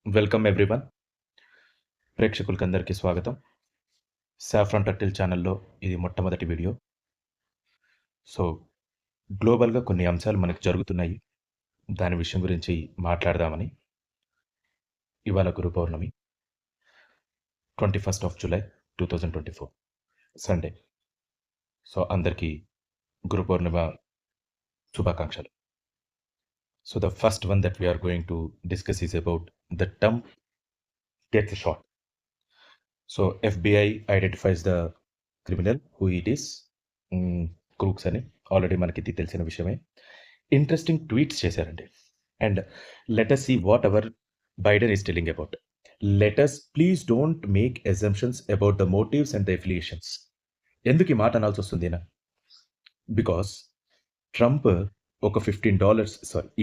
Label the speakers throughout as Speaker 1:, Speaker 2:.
Speaker 1: Welcome everyone. ప్రేక్షకులకందరికీ స్వాగతం. Saffron turtle ఛానల్‌లో ఇది మొట్టమొదటి వీడియో. సో, గ్లోబల్‌గా కొన్ని అంశాలు మనకు జరుగుతున్నాయి. దాని విషయం గురించి మాట్లాడదామని. ఇవాళ Guru Purnima 21st of July 2024 Sunday. So, అందరికీ గురు పౌర్ణిమ శుభాకాంక్షలు. So, the first one that we are going to discuss is about the Trump gets shot. So, FBI identifies the criminal who it is. Crooks అని ఆల్రెడీ మనకి ఇది తెలిసిన విషయమే. Interesting tweets చేశారండి. And let us see what our Biden is telling about. Let us please don't make assumptions about the motives and the affiliations. ఎందుకు ఈ మాట అనాల్సి వస్తుంది నా? బికాస్ ట్రంప్ ఒక $15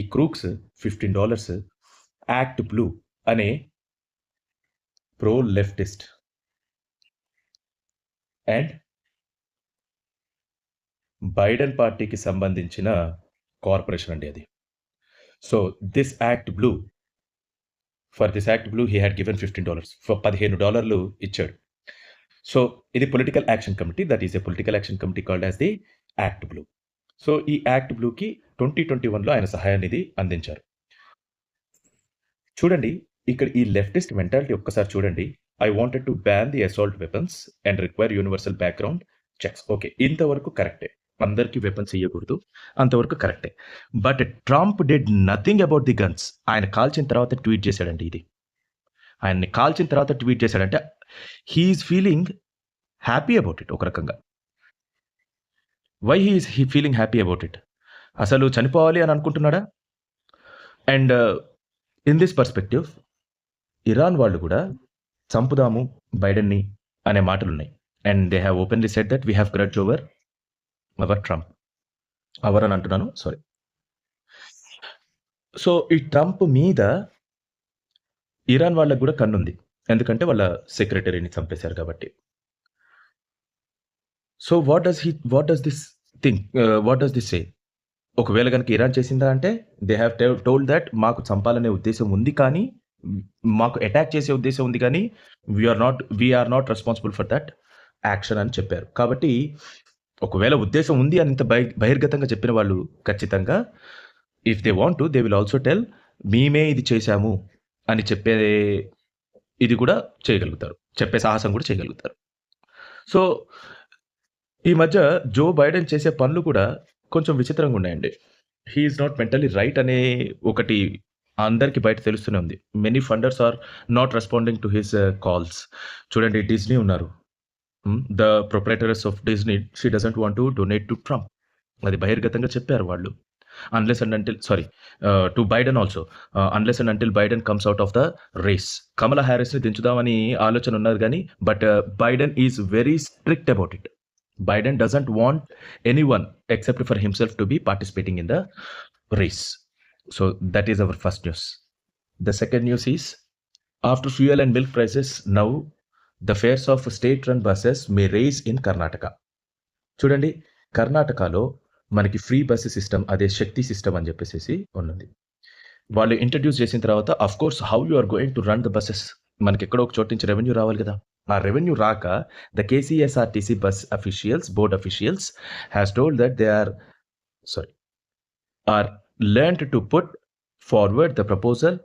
Speaker 1: ఈ క్రూక్స్ $15 యాక్ట్ బ్లూ అనే ప్రో లెఫ్టిస్ట్ అండ్ బైడెన్ పార్టీకి సంబంధించిన కార్పొరేషన్ అండి అది. So this act blue, for this act blue he had given $15 for $15 ఇచ్చాడు. సో ఇది political action committee, that is a political action committee called as the act blue. So ఈ act బ్లూకి 2021లో ఆయన సహాయాన్ని అందించారు. చూడండి ఇక్కడ ఈ లెఫ్టిస్ట్ మెంటాలిటీ ఒక్కసారి చూడండి. I wanted to ban the assault weapons and require universal background checks. Okay, ఇంతవరకు కరెక్టే. అందరికీ వెపన్స్ ఇవ్వకూడదు, అంతవరకు కరెక్టే. But Trump did nothing about the guns. ఆయన కాల్చిన తర్వాత ట్వీట్ చేశాడండి. ఇది ఆయన్ని కాల్చిన తర్వాత ట్వీట్ చేశాడంటే he is feeling happy about it. ఒక రకంగా why he feeling happy about it? అసలు చనిపోవాలి అని అనుకుంటున్నాడా? And in this perspective Iran వాళ్ళు కూడా చంపుదాము బైడెన్ని అనే మాటలు ఉన్నాయి. And they have openly said that we have grudge over our Trump. Our అని అంటున్నాను, సారీ. సో ఈ ట్రంప్ మీద ఇరాన్ వాళ్ళకు కూడా కన్నుంది, ఎందుకంటే వాళ్ళ సెక్రటరీని చంపేశారు కాబట్టి. So what does this say? ఒకవేళ కనుక ఇరాన్ చేసిందా అంటే దే హ్యావ్ టోల్డ్ దట్ మాకు చంపాలనే ఉద్దేశం ఉంది, కానీ మాకు అటాక్ చేసే ఉద్దేశం ఉంది, కానీ we are not responsible for that action అని చెప్పారు. కాబట్టి ఒకవేళ ఉద్దేశం ఉంది అని ఇంత బహిర్గతంగా చెప్పిన వాళ్ళు ఖచ్చితంగా if they want to they will also tell మేమే ఇది చేశాము అని చెప్పే ఇది కూడా చేయగలుగుతారు, చెప్పే సాహసం కూడా చేయగలుగుతారు. సో ఈ మధ్య జో బైడెన్ చేసే పనులు కూడా కొంచెం విచిత్రంగా ఉన్నాయండి. హీఈస్ నాట్ మెంటలీ రైట్ అనే ఒకటి అందరికీ బయట తెలుస్తూనే ఉంది. Many funders are not responding to his calls. చూడండి, డిజ్నీ ఉన్నారు, the proprietors of Disney, she doesn't want to donate to Trump. అది బహిర్గతంగా చెప్పారు వాళ్ళు. Unless and until to Biden also, unless and until Biden comes out of the race. Kamala హ్యారిస్ని దించుదామని ఆలోచన ఉన్నారు, కానీ but Biden is very strict about it. Biden doesn't want anyone except for himself to be participating in the race. So that is our first news. The second news is, after fuel and milk prices, now the fares of state-run buses may raise in Karnataka. చూడండి, కర్ణాటకలో మనకి free bus system, అదే శక్తి system అని చెప్పేసి ఉన్నది. వాళ్ళు introduce చేసిన తర్వాత of course how you are going to run the buses, మనకి ఎక్కడో ఒక చోటు నుంచి రెవెన్యూ రావాలి కదా. ఆ రెవెన్యూ రాక the KCSRTC bus officials, board officials has told that they are learned to put forward the proposal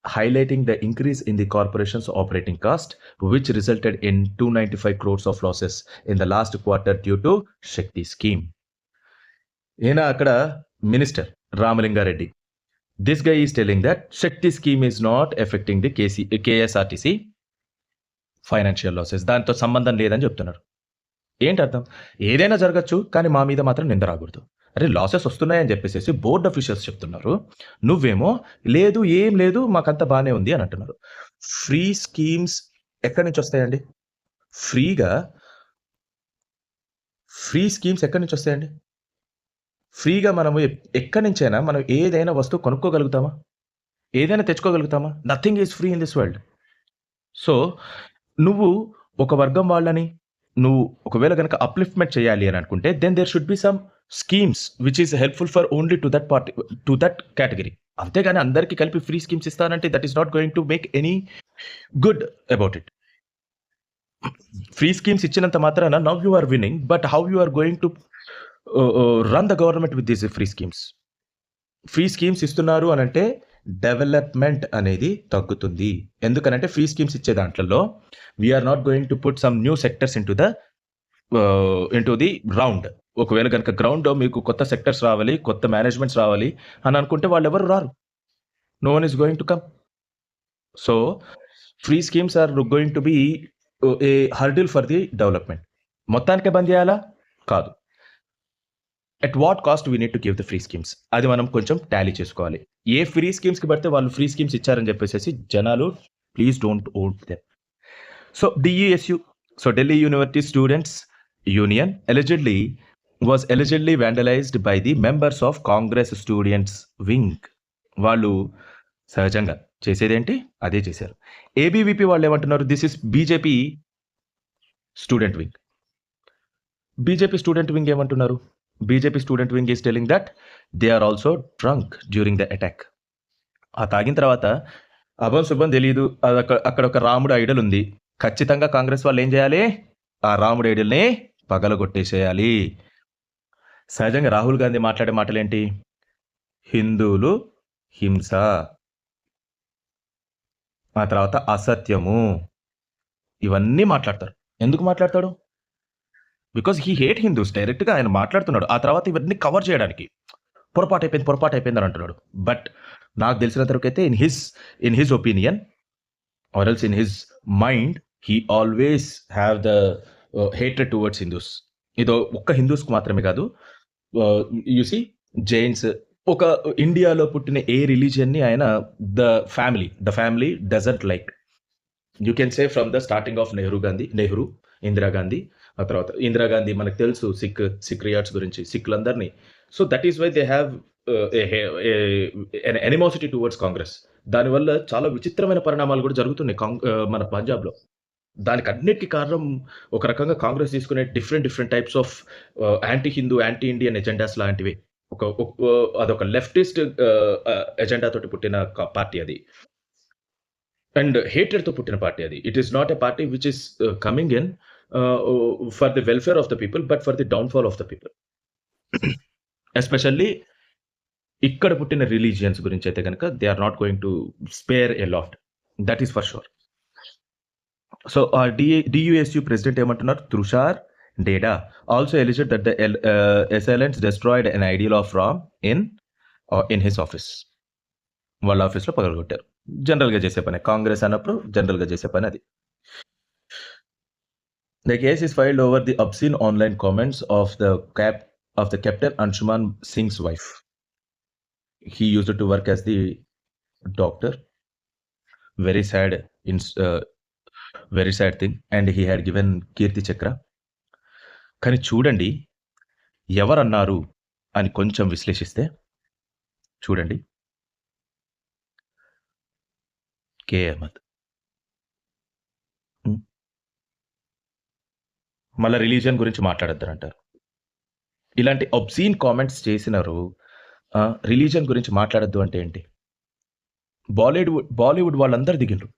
Speaker 1: highlighting the increase in the corporation's operating cost, which resulted in 295 crores of losses in the last quarter due to Shakti scheme. ఈయన అక్కడ minister Ramalinga Reddy, this guy is telling that Shakti scheme is not affecting the KSRTC financial losses, దాంతో సంబంధం లేదని చెప్తున్నారు. ఏంటి అర్థం? ఏదైనా జరగచ్చు, కానీ మా మీద మాత్రం నింద రాకూడదు. అరే లాసెస్ వస్తున్నాయని చెప్పేసి బోర్డ్ అఫీషియల్స్ చెప్తున్నారు, నువ్వేమో లేదు ఏం లేదు మాకంతా బాగానే ఉంది అని అంటున్నారు. ఫ్రీ స్కీమ్స్ ఎక్కడి నుంచి వస్తాయండి? ఫ్రీ స్కీమ్స్ ఎక్కడి నుంచి వస్తాయండి? ఫ్రీగా మనము ఎక్కడి నుంచైనా మనం ఏదైనా వస్తువు కొనుక్కోగలుగుతామా? ఏదైనా తెచ్చుకోగలుగుతామా? Nothing is free in this world. So నువ్వు ఒక వర్గం వాళ్ళని నువ్వు ఒకవేళ కనుక అప్లిఫ్ట్మెంట్ చేయాలి అని అనుకుంటే then there should be some schemes which is helpful for only to that party, to that category. అంతేగాని అందరికీ కలిపి ఫ్రీ స్కీమ్స్ ఇస్తానంటే that is not going to make any good about it. Free schemes ఇచ్చినంత మాత్రాన now you are winning. But how you are going to run the government with these free schemes? Free schemes ఇస్తున్నారు అనంటే development అనేది తగ్గుతుంది. ఎందుకనంటే free schemes ఇచ్చే దాంట్లలో వి are not going to put some new sectors into the ground. ఒకవేళ గనక గ్రౌండ్‌లో మీకు కొత్త సెక్టర్స్ రావాలి, కొత్త మేనేజ్మెంట్స్ రావాలి అని అనుకుంటే వాళ్ళెవరు రారు. No one is going to come. So, free schemes are going to be a hurdle for the development. మొత్తానికే బంద్ చేయాలా? కాదు. At what cost we need to give the free schemes? అది మనం కొంచెం టాలీ చేసుకోవాలి. ఏ ఫ్రీ స్కీమ్స్‌కి పడితే వాళ్ళు ఫ్రీ స్కీమ్స్ ఇచ్చారని చెప్పేసేసి జనాలు please don't vote them. So, DUSU, so Delhi university students union was allegedly vandalized by the members of Congress students wing. వాళ్ళు సహజంగా చేసేదేంటి అదే చేశారు. ఏబీవీపీ వాళ్ళు ఏమంటున్నారు? This is BJP student wing. BJP student wing ఏమంటున్నారు? BJP student wing is telling that they are also drunk during the attack. ఆ తాగిన తర్వాత అభం శుభం తెలియదు. అక్కడ ఒక రాముడు ఐడల్ ఉంది. ఖచ్చితంగా కాంగ్రెస్ వాళ్ళు ఏం చేయాలి? ఆ రాముడు ఐడల్ని పగలగొట్టేసేయాలి. సహజంగా రాహుల్ గాంధీ మాట్లాడే మాటలేంటి? హిందువులు హింస, ఆ తర్వాత అసత్యము, ఇవన్నీ మాట్లాడతారు. ఎందుకు మాట్లాడతాడు? Because he hate Hindus. డైరెక్ట్గా ఆయన మాట్లాడుతున్నాడు. ఆ తర్వాత ఇవన్నీ కవర్ చేయడానికి పొరపాటు అయిపోయింది అని అంటున్నాడు. బట్ నాకు తెలిసినంత వరకు అయితే in his opinion or else in his mind he always have the hatred towards Hindus. ఇదో ఒక్క హిందూస్కి మాత్రమే కాదు. యూసి జైన్స్, ఒక ఇండియాలో పుట్టిన ఏ రిలీజియన్ని ఆయన the family doesn't like. You can say from the starting of Nehru, Indira Gandhi. ఆ తర్వాత ఇందిరాగాంధీ మనకు తెలుసు సిక్ రియాట్స్ గురించి, సిక్కులందరినీ. So that is why they have ఎనిమోసిటీ towards Congress. దానివల్ల చాలా విచిత్రమైన పరిణామాలు కూడా జరుగుతున్నాయి మన పంజాబ్లో. దానికి అన్నిటికీ కారణం ఒక రకంగా కాంగ్రెస్ తీసుకునే different types of anti Hindu, anti Indian agendas లాంటివి. అదొక లెఫ్టిస్ట్ ఎజెండా తోటి పుట్టిన పార్టీ అది, అండ్ హేట్రెడ్ తో పుట్టిన పార్టీ అది. It is not a party which is coming in for the welfare of the people, but for the downfall of the people. Especially ఇక్కడ పుట్టిన రిలీజియన్స్ గురించి అయితే కనుక they are not going to spare a lot, that is for sure. So DUSU president ఏమంటున్నారు? Tushar Dhedha also alleged that the assailants destroyed an idol of Ram in his office. వాళ్ళ ఆఫీస్లో పగలగొట్టారు. జనరల్గా చేసే పని, కాంగ్రెస్ అన్నప్పుడు జనరల్గా చేసే పని అది. The case is filed over the obscene online comments of the captain Anshuman Singh's wife. He used to work as the doctor. Very sad thing. And he had given Kirti Chakra. కానీ చూడండి ఎవరన్నారు అని కొంచెం విశ్లేషిస్తే చూడండి, కే అహ్మద్. మళ్ళీ రిలీజియన్ గురించి మాట్లాడొద్దని అంటారు. ఇలాంటి అబ్సీన్ కామెంట్స్ చేసినారు. రిలీజియన్ గురించి మాట్లాడొద్దు అంటే ఏంటి? బాలీవుడ్ వాళ్ళందరూ దిగిండ్రు.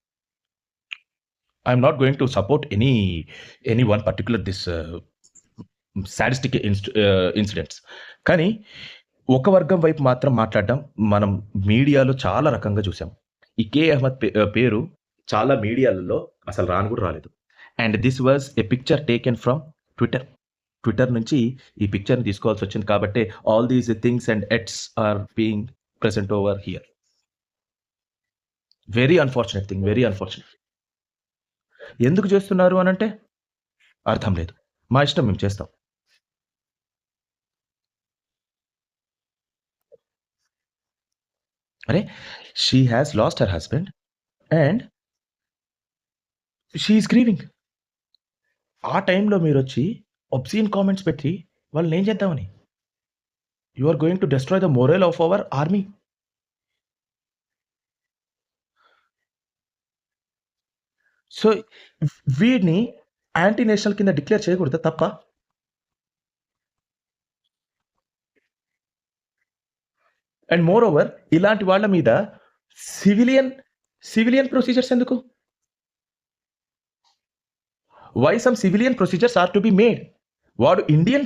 Speaker 1: I'm not going to support any one particular this sadistic incidents. కానీ ఒక వర్గం వైపు మాత్రం మాట్లాడడం మనం మీడియాలో చాలా రకంగా చూసాం. ఈ కే అహ్మద్ పేరు చాలా మీడియాలలో అసలు రాను కూడా రాలేదు. And this was a picture taken from Twitter నుంచి ఈ పిక్చర్ని తీసుకోవాల్సి వచ్చింది. కాబట్టి all these things and etc are being present over here. Very unfortunate thing, very unfortunate. ఎందుకు చేస్తున్నారు అని అంటే అర్థం లేదు. మా ఇష్టం, మేము చేస్తాం. అరే, she has lost her husband and she is grieving. ఆ టైంలో మీరు వచ్చి ఒబ్సీన్ కామెంట్స్ పెట్టి వాళ్ళని ఏం చేద్దామని? You are going to destroy the moral of our army. So వీడిని యాంటీ నేషనల్ కింద డిక్లేర్ చేయకూడదు, తప్ప? అండ్ మోర్ ఓవర్ ఇలాంటి వాళ్ళ మీద సివిలియన్ సివిలియన్ ప్రొసీజర్స్ ఎందుకు? Why some civilian procedures are to be made? వాడు ఇండియన్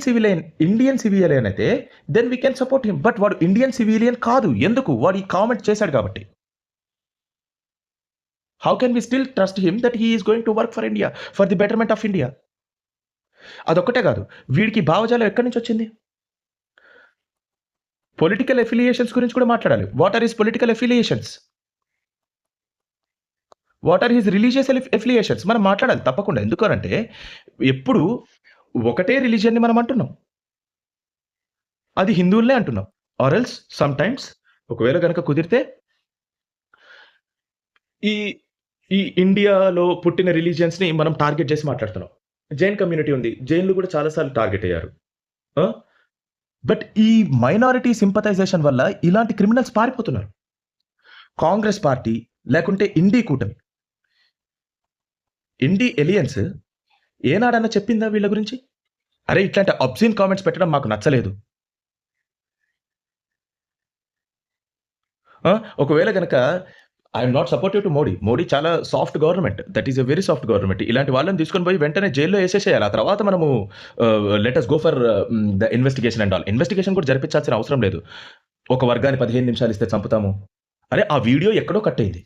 Speaker 1: సివిలియన్ అయితే then we can support him. But వాడు ఇండియన్ సివిలియన్ కాదు. ఎందుకు? వాడు ఈ కామెంట్ చేశాడు కాబట్టి. How can we still trust him that he is going to work for India, for the betterment of India? అదొక్కటే కాదు, వీడికి భావజాలం ఎక్కడి నుంచి వచ్చింది? పొలిటికల్ ఎఫిలియేషన్స్ గురించి కూడా మాట్లాడాలి. What are his political affiliations? What are his religious affiliations? మనం మాట్లాడాలి తప్పకుండా. ఎందుకనంటే ఎప్పుడు ఒకటే రిలీజియన్ని మనం అంటున్నాం, అది హిందువులనే అంటున్నాం. ఆర్ ఎల్స్ సమ్ టైమ్స్ ఒకవేళ గనక కుదిరితే ఈ ఈ ఇండియాలో పుట్టిన రిలీజియన్స్ని మనం టార్గెట్ చేసి మాట్లాడుతున్నాం. జైన్ కమ్యూనిటీ ఉంది, జైన్లు కూడా చాలాసార్లు టార్గెట్ అయ్యారు. బట్ ఈ మైనారిటీ సింపథైజేషన్ వల్ల ఇలాంటి క్రిమినల్స్ పారిపోతున్నారు. కాంగ్రెస్ పార్టీ లేకుంటే ఇండి కూటమి, ఇండి ఎలియన్స్ ఏనాడన్నా చెప్పిందా వీళ్ళ గురించి? అరే ఇట్లాంటి అబ్సీన్ కామెంట్స్ పెట్టడం మాకు నచ్చలేదు. ఒకవేళ గనక I'm not supportive to Modi. Modi చాలా soft government, that is a very soft government. ఇలాంటి వాళ్ళని తీసుకొని పోయి వెంటనే జైల్లో వేసేసేయాలి. ఆ తర్వాత మనము let us go for the investigation and all. Investigation కూడా జరిపించాల్సిన అవసరం లేదు. ఒక వర్గాన్ని 15 నిమిషాలు ఇస్తే చంపుతాము. అరే ఆ వీడియో ఎక్కడో కట్ అయింది.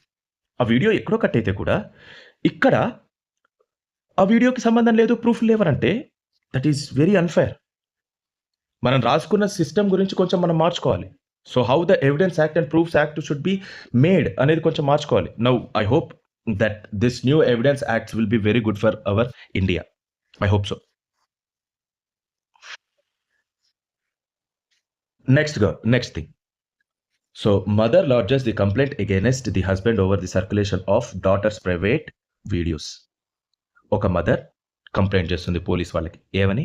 Speaker 1: ఆ వీడియో ఎక్కడో కట్ అయితే కూడా ఇక్కడ ఆ వీడియోకి సంబంధం లేదు, ప్రూఫ్ లేవనంటే దట్ ఈస్ వెరీ అన్ఫేర్. మనం రాసుకున్న సిస్టమ్ గురించి కొంచెం మనం మార్చుకోవాలి. So how the evidence act and proofs act should be made అనేది కొంచెం మార్చుకోవాలి. Now I hope that this new evidence acts will be very good for our India. I hope so. Next thing. So mother lodges the complaint against the husband over the circulation of daughters private videos. ఒక mother complaint చేస్తుంది police వాళ్ళకి. ఏమని?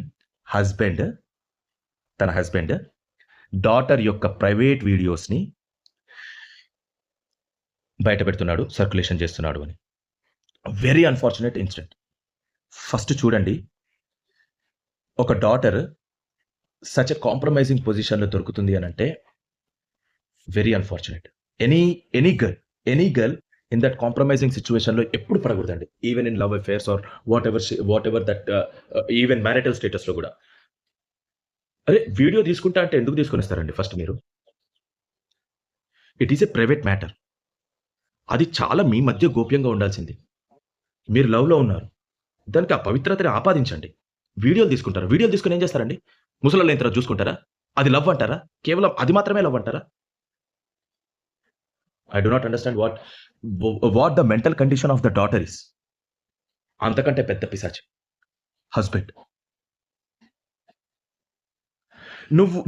Speaker 1: తన husband daughter యొక్క private వీడియోస్ని బయట పెడుతున్నాడు, circulation చేస్తున్నాడు అని. Very unfortunate incident. ఫస్ట్ చూడండి, ఒక డాటర్ సచ్ ఎ కాంప్రమైజింగ్ పొజిషన్లో దొరుకుతుంది అని అంటే very unfortunate. Any girl in that compromising సిచ్యువేషన్లో ఎప్పుడు పడకూడదండి. Even in love affairs or whatever that, even marital స్టేటస్లో కూడా. అరే వీడియో తీసుకుంటా అంటే ఎందుకు తీసుకొనిస్తారండి? ఫస్ట్ మీరు, it is a private matter. అది చాలా మీ మధ్య గోప్యంగా ఉండాల్సింది. మీరు లవ్లో ఉన్నారు, దానికి ఆ పవిత్రతని ఆపాదించండి. వీడియోలు తీసుకుంటారు. వీడియోలు తీసుకుని ఏం చేస్తారండి? ముసలోళ్ళు అయిన తర్వాత చూసుకుంటారా? అది లవ్ అంటారా? కేవలం అది మాత్రమే లవ్ అంటారా? I do not understand what the mental condition of the daughter is. అంతకంటే పెద్ద పిశాచి హస్బెండ్.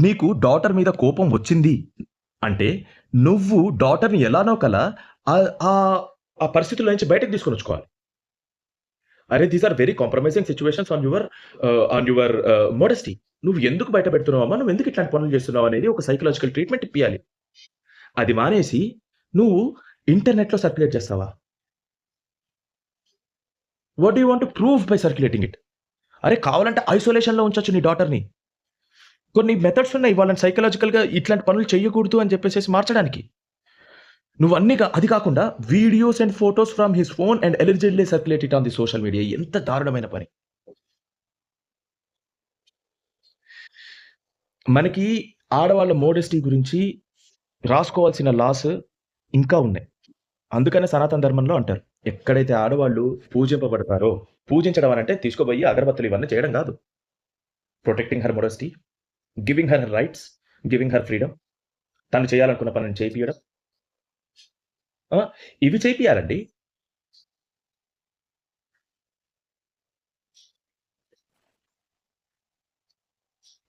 Speaker 1: నీకు డాటర్ మీద కోపం వచ్చింది అంటే నువ్వు డాటర్ని ఎలానో కలా ఆ పరిస్థితుల నుంచి బయటకు తీసుకొని వచ్చుకోవాలి. అరే these are very compromising situations on your modesty. నువ్వు ఎందుకు బయట పెడుతున్నావమ్మా, నువ్వు ఎందుకు ఇట్లాంటి పనులు చేస్తున్నావు అనేది ఒక సైకలాజికల్ ట్రీట్మెంట్ ఇప్పియాలి. అది మానేసి నువ్వు ఇంటర్నెట్లో సర్క్యులేట్ చేస్తావా? What do you want to prove by circulating it? అరే కావాలంటే ఐసోలేషన్లో ఉంచొచ్చు నీ డాటర్ని. కొన్ని మెథడ్స్ ఉన్నాయి వాళ్ళని సైకలాజికల్గా ఇట్లాంటి పనులు చేయకూడదు అని చెప్పేసి మార్చడానికి. నువ్వు అది కాకుండా videos and photos from his phone and ఎలిజిడ్లీ circulate it on the social media. ఎంత దారుణమైన పని. మనకి ఆడవాళ్ళ మోడెస్టీ గురించి రాసుకోవాల్సిన లాస్ ఇంకా ఉన్నాయి. అందుకనే సనాతన ధర్మంలో అంటారు, ఎక్కడైతే ఆడవాళ్ళు పూజింపబడతారో, పూజించడం అని అంటే తీసుకోబోయి అగరబత్తులు ఇవన్నీ చేయడం కాదు. Protecting her modesty, giving her rights, giving her freedom, తను చేయాలనుకున్న పనిని చేయించడం, ఇవి చేపియాలండి.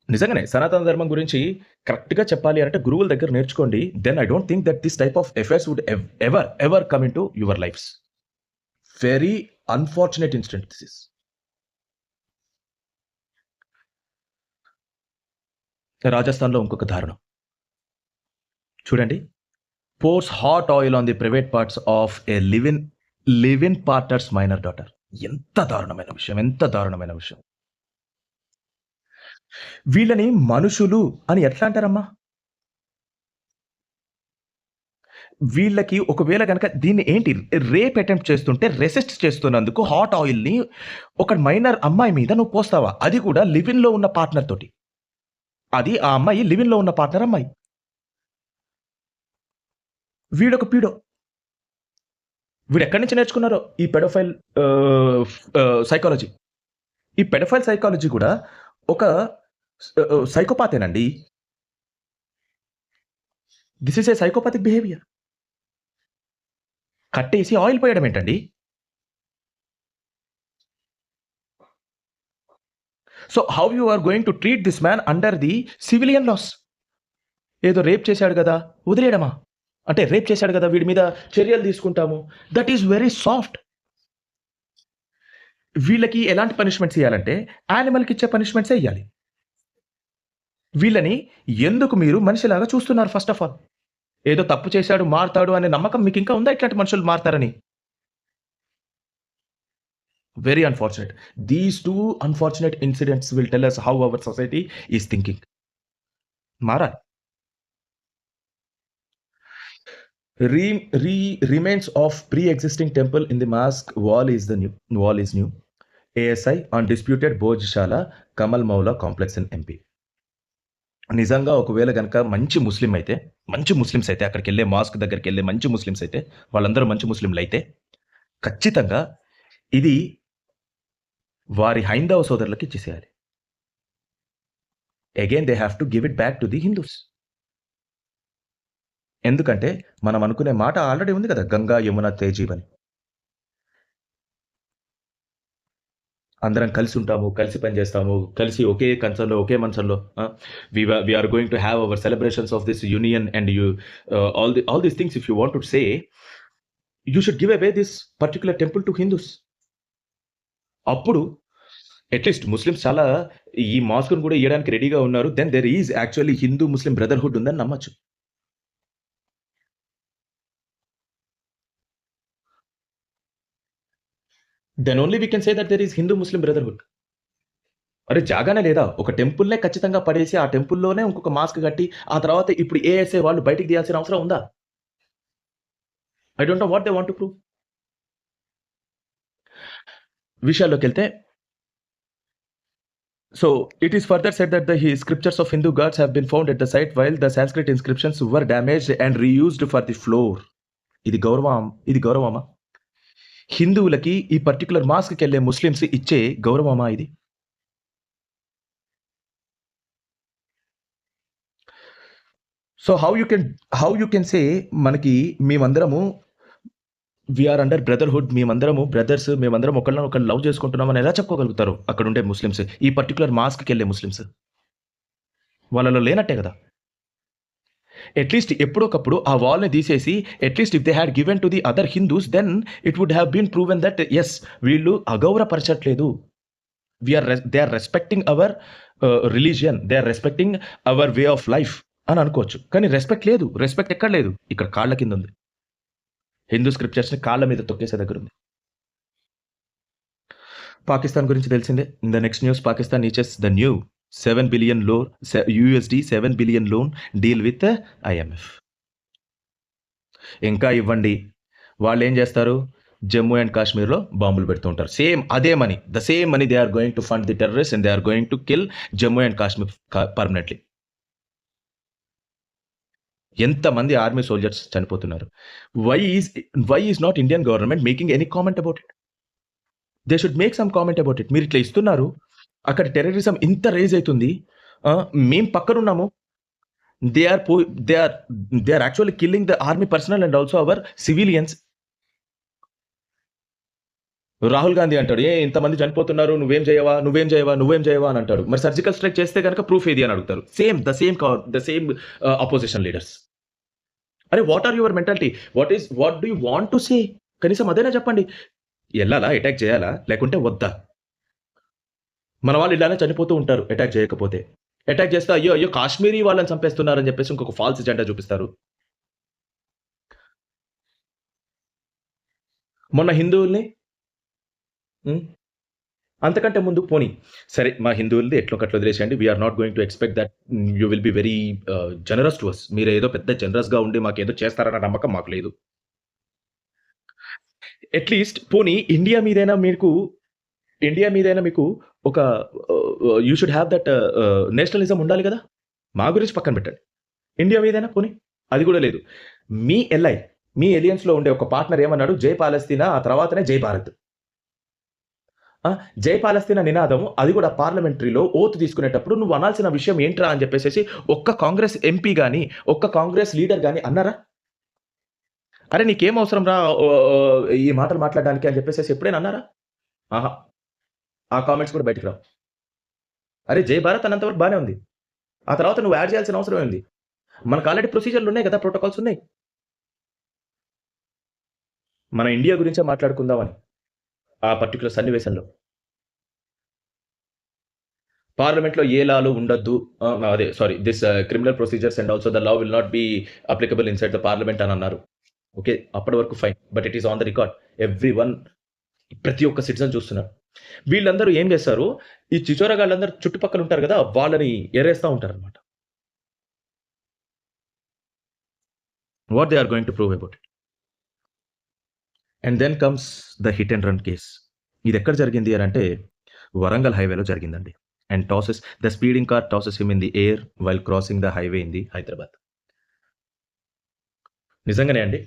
Speaker 1: నిజంగానే సనాతన ధర్మం గురించి కరెక్ట్గా చెప్పాలి అంటే గురువుల దగ్గర నేర్చుకోండి. Then I don't think that this type of affairs would ever come into your lives. Very unfortunate incident this is. రాజస్థాన్లో ఇంకొక దారుణం చూడండి. Pours hot oil on the private parts of a live in partner's minor daughter. ఎంత దారుణమైన విషయం. వీళ్ళని మనుషులు అని ఎట్లా అంటారమ్మా? వీళ్ళకి ఒకవేళ గనక దీన్ని ఏంటి రేప్ అటెంప్ట్ చేస్తుంటే రెసిస్ట్ చేస్తున్నందుకు హాట్ ఆయిల్‌ని ఒక మైనర్ అమ్మాయి మీద నువ్వు పోస్తావా? అది కూడా లివ్ ఇన్‌లో ఉన్న పార్ట్నర్ తోటి. అది ఆ అమ్మాయి లివ్ ఇన్‌లో ఉన్న పార్ట్నర్ అమ్మాయి. వీడొక పీడో. వీడెక్కడి నుంచి నేర్చుకున్నారో ఈ పెడోఫైల్ సైకాలజీ. ఈ పెడోఫైల్ సైకాలజీ కూడా ఒక సైకోపాతేనండి. This is a psychopathic behaviour. కట్టేసి ఆయిల్ పోయడం ఏంటండి? So, how you are going to treat this man under the civilian laws? ఏదో రేప్ చేశాడు గదా! వదిలేయడమా? అంటే రేప్ చేశాడు గదా! వీడి మీద చర్యలు తీసుకుంటాము. That is very soft. వీళ్ళకి ఎలాంటి పనిష్మెంట్స్ ఇయ్యాలంటే, యానిమల్‌కిచ్చే పనిష్మెంట్సే ఇయ్యాలి. వీళ్ళని ఎందుకు మీరు మనిషిలాగా చూస్తున్నారు ఫస్ట్ ఆఫ్ ఆల్? ఏదో తప్పు చేశాడు, మారతాడు అనే నమ్మకం మీకింకా ఉందా ఇట్లాంటి మనుషులు మారతారని? Very unfortunate. These 2 unfortunate incidents will tell us how our society is thinking. మారాలి. Remains of pre-existing temple in the mosque wall is new. ASI on disputed Bhojshala Kamal Maula complex in MP. నిజంగా ఒకవేళ గనక మంచి ముస్లిమ్స్ అయితే అక్కడికెళ్ళే మాస్క్ దగ్గరికెళ్ళే మంచి Muslims అయితే, వాళ్ళందరూ మంచి ముస్లింలైతే, ఖచ్చితంగా ఇది వారి హైందవ సోదరులకి ఇచ్చేసేయాలి. Again they have to give it back to the Hindus. ఎందుకంటే మనం అనుకునే మాట ఆల్రెడీ ఉంది కదా! గంగా, యమున, తేజీవ్ అని. అందరం కలిసి ఉంటాము, కలిసి పని చేస్తాము, కలిసి ఒకే కంచంలో, ఒకే మంచంలో we are going to have our celebrations of this union and all these things if you want to say, you should give away this particular temple to Hindus. అప్పుడు అట్‌లీస్ట్ ముస్లిమ్స్ చాలా ఈ మాస్క్‌ని కూడా ఇయ్యడానికి రెడీగా ఉన్నారు. Then there is actually Hindu Muslim brotherhood ఉందని నమ్మొచ్చు. Then only we can say that there is Hindu Muslim brotherhood. అరే! జాగానే లేదా? ఒక టెంపుల్‌నే ఖచ్చితంగా పడేసి, ఆ టెంపుల్‌లోనే ఇంకొక మాస్క్ కట్టి, ఆ తర్వాత ఇప్పుడు ఏఎస్ఐ వాళ్ళు బయటికి తీయాల్సిన అవసరం ఉందా? I don't know what they want to prove. విషయాల్లోకెళ్తే, so it is further said that the scriptures of Hindu gods have been found at the site while the Sanskrit inscriptions were damaged and reused for the floor. ఇది గౌరవమా? హిందువులకి ఈ particular మాస్క్‌కెళ్ళే Muslims ఇచ్చే గౌరవమా ఇది? So how you can say మనకి మేమందరము we are under brotherhood, మేమందరము brothers, మేమందరం ఒకళ్ళనొకళ్ళు లవ్ చేసుకుంటున్నామని ఎలా చెప్పుకోగలుగుతారు అక్కడుండే ముస్లిమ్స్? ఈ పర్టిక్యులర్ మాస్క్‌కెళ్ళే ముస్లిమ్స్. వాళ్ళలో లేనట్టే గదా! అట్‌లీస్ట్ ఎప్పుడోకప్పుడు ఆ వాల్‌ని తీసేసి at least if they had given to the other Hindus then it would have been proven that yes వీళ్ళు అగౌరవపరచట్లేదు. They are respecting our religion. They are respecting our way of life అని అనుకోవచ్చు. కానీ రెస్పెక్ట్ లేదు. రెస్పెక్ట్ ఎక్కడ లేదు. ఇక్కడ కాళ్ళ కిందుంది. హిందూ స్క్రిప్చర్స్‌ని కాళ్ళ మీద తొక్కేసే దగ్గరుంది. పాకిస్తాన్ గురించి తెలిసిందే. In the next news Pakistan inches the new $7 billion loan $7 billion loan deal with IMF. ఇంకా ఇవ్వండి. వాళ్ళేం జేస్తారు? జమ్మూ అండ్ కాశ్మీర్‌లో బాంబులు పెడుతూ ఉంటారు. సేమ్ అదే money. The same money they are going to fund the terrorist and they are going to kill Jammu and Kashmir permanently. ఎంతమంది ఆర్మీ సోల్జర్స్ చనిపోతున్నారు. Why is not Indian government making any comment about it? They should make some comment about it. మీరిట్లా ఇస్తున్నారు. అక్కడ terrorism ఇంత rise అయితుంది. మేము పక్కనున్నాము. They are పో they are they are actually killing the army personnel and also hour civilians. Rahul Gandhi అంటాడు, ఇంతమంది చనిపోతున్నారు. నువ్వేం చేయవా అని అంటాడు. మరి సర్జికల్ స్ట్రైక్ చేస్తే గనక ప్రూఫ్ ఏది అని అడుగుతారు. The same opposition leaders. అరే what are your mentality? What do you want to say? కనీసం అదైనా చెప్పండి. ఎళ్ళాలా? అటాక్ చేయాలా? లేకుంటే వద్దా? మన వాళ్ళు ఇలానే చనిపోతూ ఉంటారు అటాక్ చేయకపోతే. అటాక్ చేస్తే అయ్యో కాశ్మీరీ వాళ్ళని చంపేస్తున్నారని చెప్పేసి ఇంకొక ఫాల్స్ ఎజెండా చూపిస్తారు. మొన్న హిందువుల్ని హ్మ్. అంతకంటే ముందు పోనీ సరే మా హిందువులది ఎట్లోకట్ల వదిలేసేయండి. We are not going to expect that you will be very generous to us. మీరేదో పెద్ద జనరస్‌గా ఉండి మాకేదో చేస్తారన్న నమ్మకం మాకు లేదు. అట్‌లీస్ట్ పోనీ ఇండియా మీదైనా మీకు ఒక you should have that nationalism ఉండాలి గదా! మా గురించి పక్కన పెట్టండి. ఇండియా మీదైనా పోనీ అది గూడా లేదు. మీ ఎల్ఐ, మీ ఎలియన్స్‌లో ఉండే ఒక పార్ట్నర్ ఏమన్నాడు? జై పాలస్తీనా ఆ తర్వాతనే జై భారత్. ఆ! జై పాలస్తీనా నినాదం అది గూడా పార్లమెంటరీలో ఓత్ తీసుకునేటప్పుడు నువ్వు అనాల్సిన విషయం ఏంట్రా అని చెప్పేసేసి ఒక్క కాంగ్రెస్ ఎంపీ గాని, ఒక్క కాంగ్రెస్ లీడర్ గాని అన్నారా? అరె నీకేం అవసరం రా ఈ మాటలు మాట్లాడడానికి అని చెప్పేసేసి ఎప్పుడైనా అన్నారా? ఆహా! ఆ కామెంట్స్ కూడా బయటికి రావు. అరె జై భారత్ అన్నంత వరకు బానే ఉంది. ఆ తర్వాత నువ్వు యాడ్ చేయాల్సిన అవసరం ఏంది? మనకు ఆల్రెడీ ప్రొసీజర్‌లు ఉన్నాయి గదా! ప్రోటోకాల్స్ ఉన్నాయి. మన ఇండియా గురించే మాట్లాడుకుందామని. ఆ పర్టిక్యులర్ సన్నివేశంలో. పార్లమెంట్‌లో ఏ లాలు ఉండొద్దు. అదే sorry this criminal procedures and also the law will not be applicable inside the parliament అని అన్నారు. ఓకే. అప్పటి వరకు fine. But it is on the record. Everyone ప్రతి ఒక్క సిటిజన్ చూస్తున్నారు. వీళ్ళందరూ ఏం చేస్తారు? ఈ చిచోరగాళ్ళందరూ చుట్టుపక్కల ఉంటారు గదా! వాళ్ళని ఏరేస్తా ఉంటారన్నమాట. What they are going to prove about it. And then comes the hit and run case. ఇదెక్కడ జరిగింది అనంటే, వరంగల్ హైవేలో జరిగిందండి. And the speeding car tosses him in the air while crossing the highway in the Hyderabad. నిజంగానే అండి.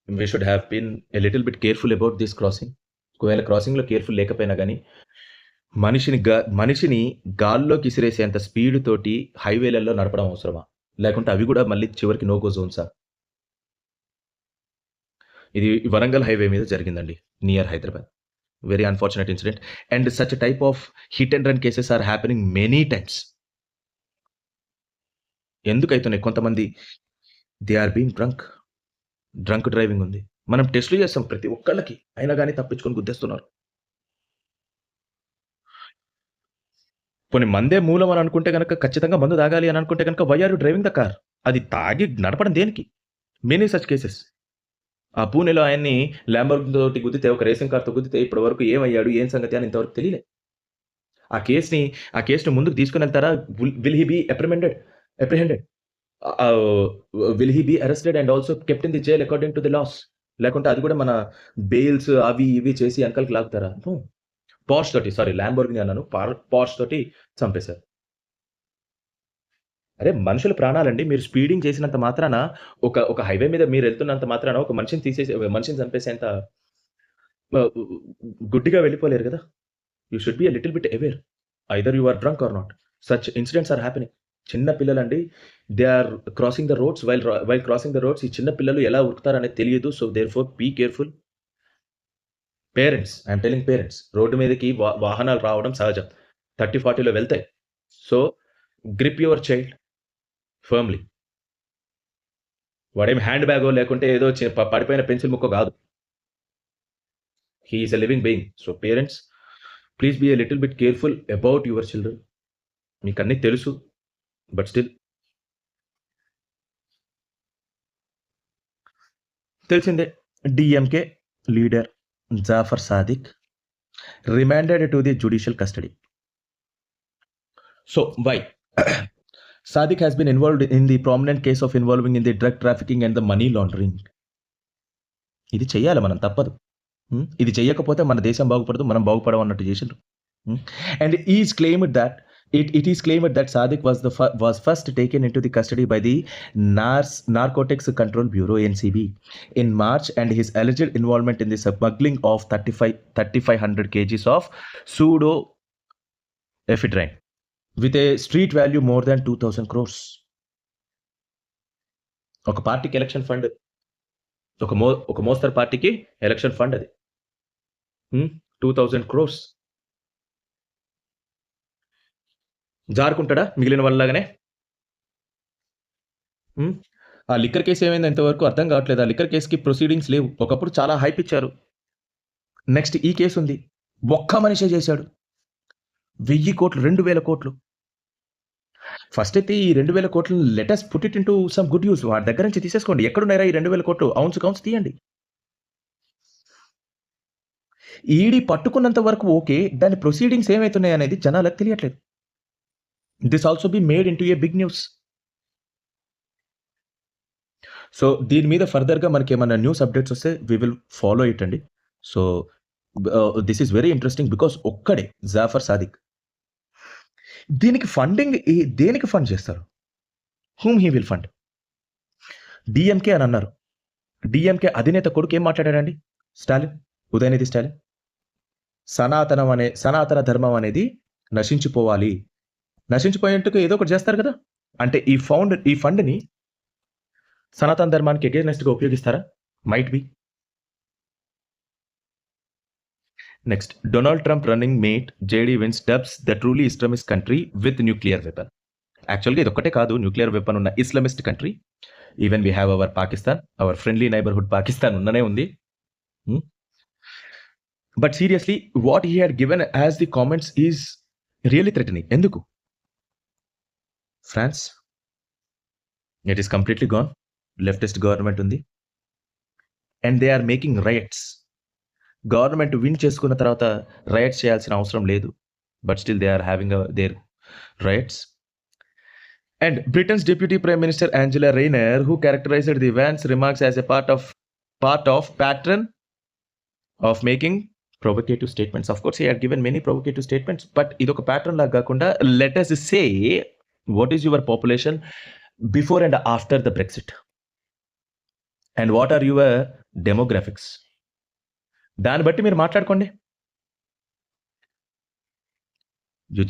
Speaker 1: We should have been a little bit careful about this crossing. ఒకవేళ క్రాసింగ్‌లో careful లేకపోయినా గాని, మనిషిని గాల్లోకి ఇసిరేసేంత స్పీడ్ తోటి హైవేలలో నడపడం అవసరమా? లేకుంటే అవి గూడా మళ్ళీ చివరికి నో గో జోన్సా? ఇది వరంగల్ హైవే మీద జరిగిందండి. Near Hyderabad. Very unfortunate incident. And such type of hit and run cases are happening many times. ఎందుకైతున్నాయి? కొంతమంది they are being drunk driving ఉంది. మనం టెస్ట్‌లు చేస్తాం ప్రతి ఒక్కళ్ళకి. అయినా గాని తప్పించుకొని గుద్దేస్తున్నారు. పోనీ మందే మూలం అని అనుకుంటే గనక ఖచ్చితంగా మందు తాగాలి అని అనుకుంటే గనక why are you driving the car? అది తాగి నడపడం దేనికి? Many such cases. ఆ పూణేలో ఆయన్ని ల్యాంబోర్గిని తోటి గుద్దితే ఒక రేసింగ్ కార్‌తో గుద్దితే ఇప్పటి వరకు ఏమయ్యాడు? ఏం సంగతి అని ఇంతవరకు తెలీలే. ఆ కేస్‌ని ఆ కేస్‌ని ముందుకు తీసుకొనెళ్తారా? Will he be apprehended? Ah, will he be arrested and also kept in the jail according to the laws? లేకుంటే అది కూడా మన బెయిల్స్ అవి ఇవి చేసి ఎనకాలకి లాగుతారా? నో. పోర్ష్ తోటి సారీ ల్యాంబోర్గిని అన్నాను. పోర్ష్ తోటి చంపేశారు. అరే! మనుషుల ప్రాణాలండి. మీరు స్పీడింగ్ చేసినంత మాత్రాన ఒక హైవే మీద మీరెళ్తున్నంత మాత్రాన ఒక మనిషిని చంపేసేంత ఆహ్, గుడ్డిగా వెళ్ళిపోలేరు గదా! You should be a little bit aware. Either you are drunk or not. Such incidents are happening. చిన్న పిల్లలండి they are crossing the roads while crossing the roads ఈ చిన్న పిల్లలు ఎలా ఉరుకుతారనేది తెలియదు. So, therefore be careful. I am telling parents. Road మీదకి వాహనాలు రావడం సహజం. 30, 40లో వెళ్తాయి. So, grip your child firmly. వాడేమి హ్యాండ్ బ్యాగో లేకుంటే ఏదో పడిపోయిన పెన్సిల్ ముక్కో గాదు. He is a living being. So, parents please be a little bit careful about your children. మీకన్నీ తెలుసు. బట్ స్టిల్ తెలిసిందే. DMK leader Jaffer Sadiq remanded to the judicial custody. So why? Sadiq has been involved in the prominent case of involving in the drug trafficking and the money laundering. ఇది చెయ్యాలి మనం తప్పదు. ఇది చెయ్యకపోతే మన దేశం బాగుపడదు. మనం బాగుపడం అన్నట్టు చేసిండ్రు. And it is claimed that Sadiq was first taken into the custody by the Narcotics Control Bureau (NCB) in March, and his alleged involvement in the smuggling of 3,500 kgs of pseudoephedrine with a street value more than 2,000 crores. ఒక పార్టీకి election fund. ఒక మోస్తరు పార్టీకి election fund అది. 2,000 crores. జారుకుంటాడా మిగిలిన వాళ్ళలాగానే? ఆ liquor case ఏమైందో ఇంతవరకు అర్థం కావట్లేదు. ఆ లిక్కర్ కేసుకి ప్రొసీడింగ్స్ లేవు. ఒకప్పుడు చాలా హైప్ ఇచ్చారు. నెక్స్ట్ ఈ కేసు ఉంది. ఒక్క మనిషే చేశాడు. 1000 కోట్లు, 2000 కోట్లు. ఫస్ట్ అయితే ఈ 2000 కోట్లని let us put it into some good use. వాడి దగ్గర నుంచి తీసేసుకోండి. ఎక్కడున్నాయిరా ఈ 2000 కోట్లు? ఔన్స్‌కి ఔన్స్ తీయండి. ఈడీ పట్టుకున్నంత వరకు ఓకే. దాని ప్రొసీడింగ్స్ ఏమైతున్నాయి అనేది జనాలకు తెలియట్లేదు. This also be made into a big news. So దీని మీద ఫర్దర్‌గా మనకేమన్నా న్యూస్ అప్డేట్స్ వస్తే వి విల్ ఫాలో ఇట్ అండి. So this is very interesting because ఒక్కడే జాఫర్ సాదిక్. దీనికి ఫండింగ్ దేనికి ఫండ్ చేస్తారు? Whom he will fund? DMK అని అన్నారు. డీఎంకే అధినేత కొడుకు ఏం మాట్లాడాడండి? స్టాలిన్, ఉదయనిధి స్టాలిన్. సనాతన ధర్మం అనేది నశించిపోవాలి. నశించిపోయేందుకు ఏదో ఒకటి చేస్తారు కదా! అంటే ఈ ఫండ్‌ని సనాతన ధర్మానికి అగైనెస్ట్‌గా ఉపయోగిస్తారా? Might be. Next, Donald Trump running mate JD Vance dubs the truly Islamist country with nuclear weapon. యాక్చువల్‌గా ఇదొక్కటే కాదు న్యూక్లియర్ వెపన్ ఉన్న Islamist country. Even we have our Pakistan, our friendly neighbourhood Pakistan ఉన్ననే ఉంది. But seriously what he had given as the comments is really threatening. ఎందుకు? France it is completely gone. Leftist government ఉంది. And they are making riots. Government win చేసుకున్న తర్వాత riots చేయాల్సిన అవసరం లేదు. But still they are having their riots. And Britain's Deputy Prime Minister Angela Rayner, who characterized the Vance remarks as a part of pattern of making provocative statements. Of course, he had given many provocative statements, but idoka pattern la gakunda, let us say, what is your population before and after the Brexit? And what are your demographics? దాన్ని బట్టి మీరు మాట్లాడుకోండి. You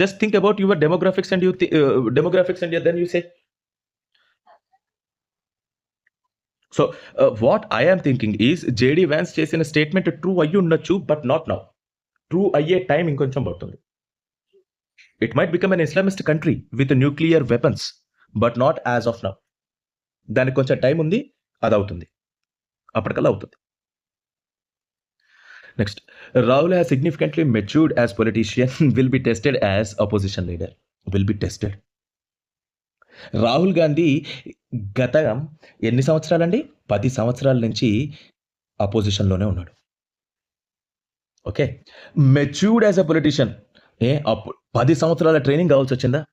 Speaker 1: just think about your demographics and then you say. So what I am thinking is JD Vance చేసిన statement true అయ్యి ఉండొచ్చు, but not now. True అయ్యే time ఇంకొంచెం పడుతుంది. It might become an Islamist country with nuclear weapons, but not as of now. దానికి కొంచెం time ఉంది, అది అవుతుంది, అప్పటికల్లా అవుతుంది. Next, Rahul has significantly matured as politician, will be tested as opposition leader. Will be tested. Rahul Gandhi గత ఎన్ని సంవత్సరాలండి? 10 సంవత్సరాల నుంచి అపోజిషన్లోనే ఉన్నాడు. Okay, matured as a politician. 10 సంవత్సరాల ట్రైనింగ్ కావాల్సి వచ్చిందా?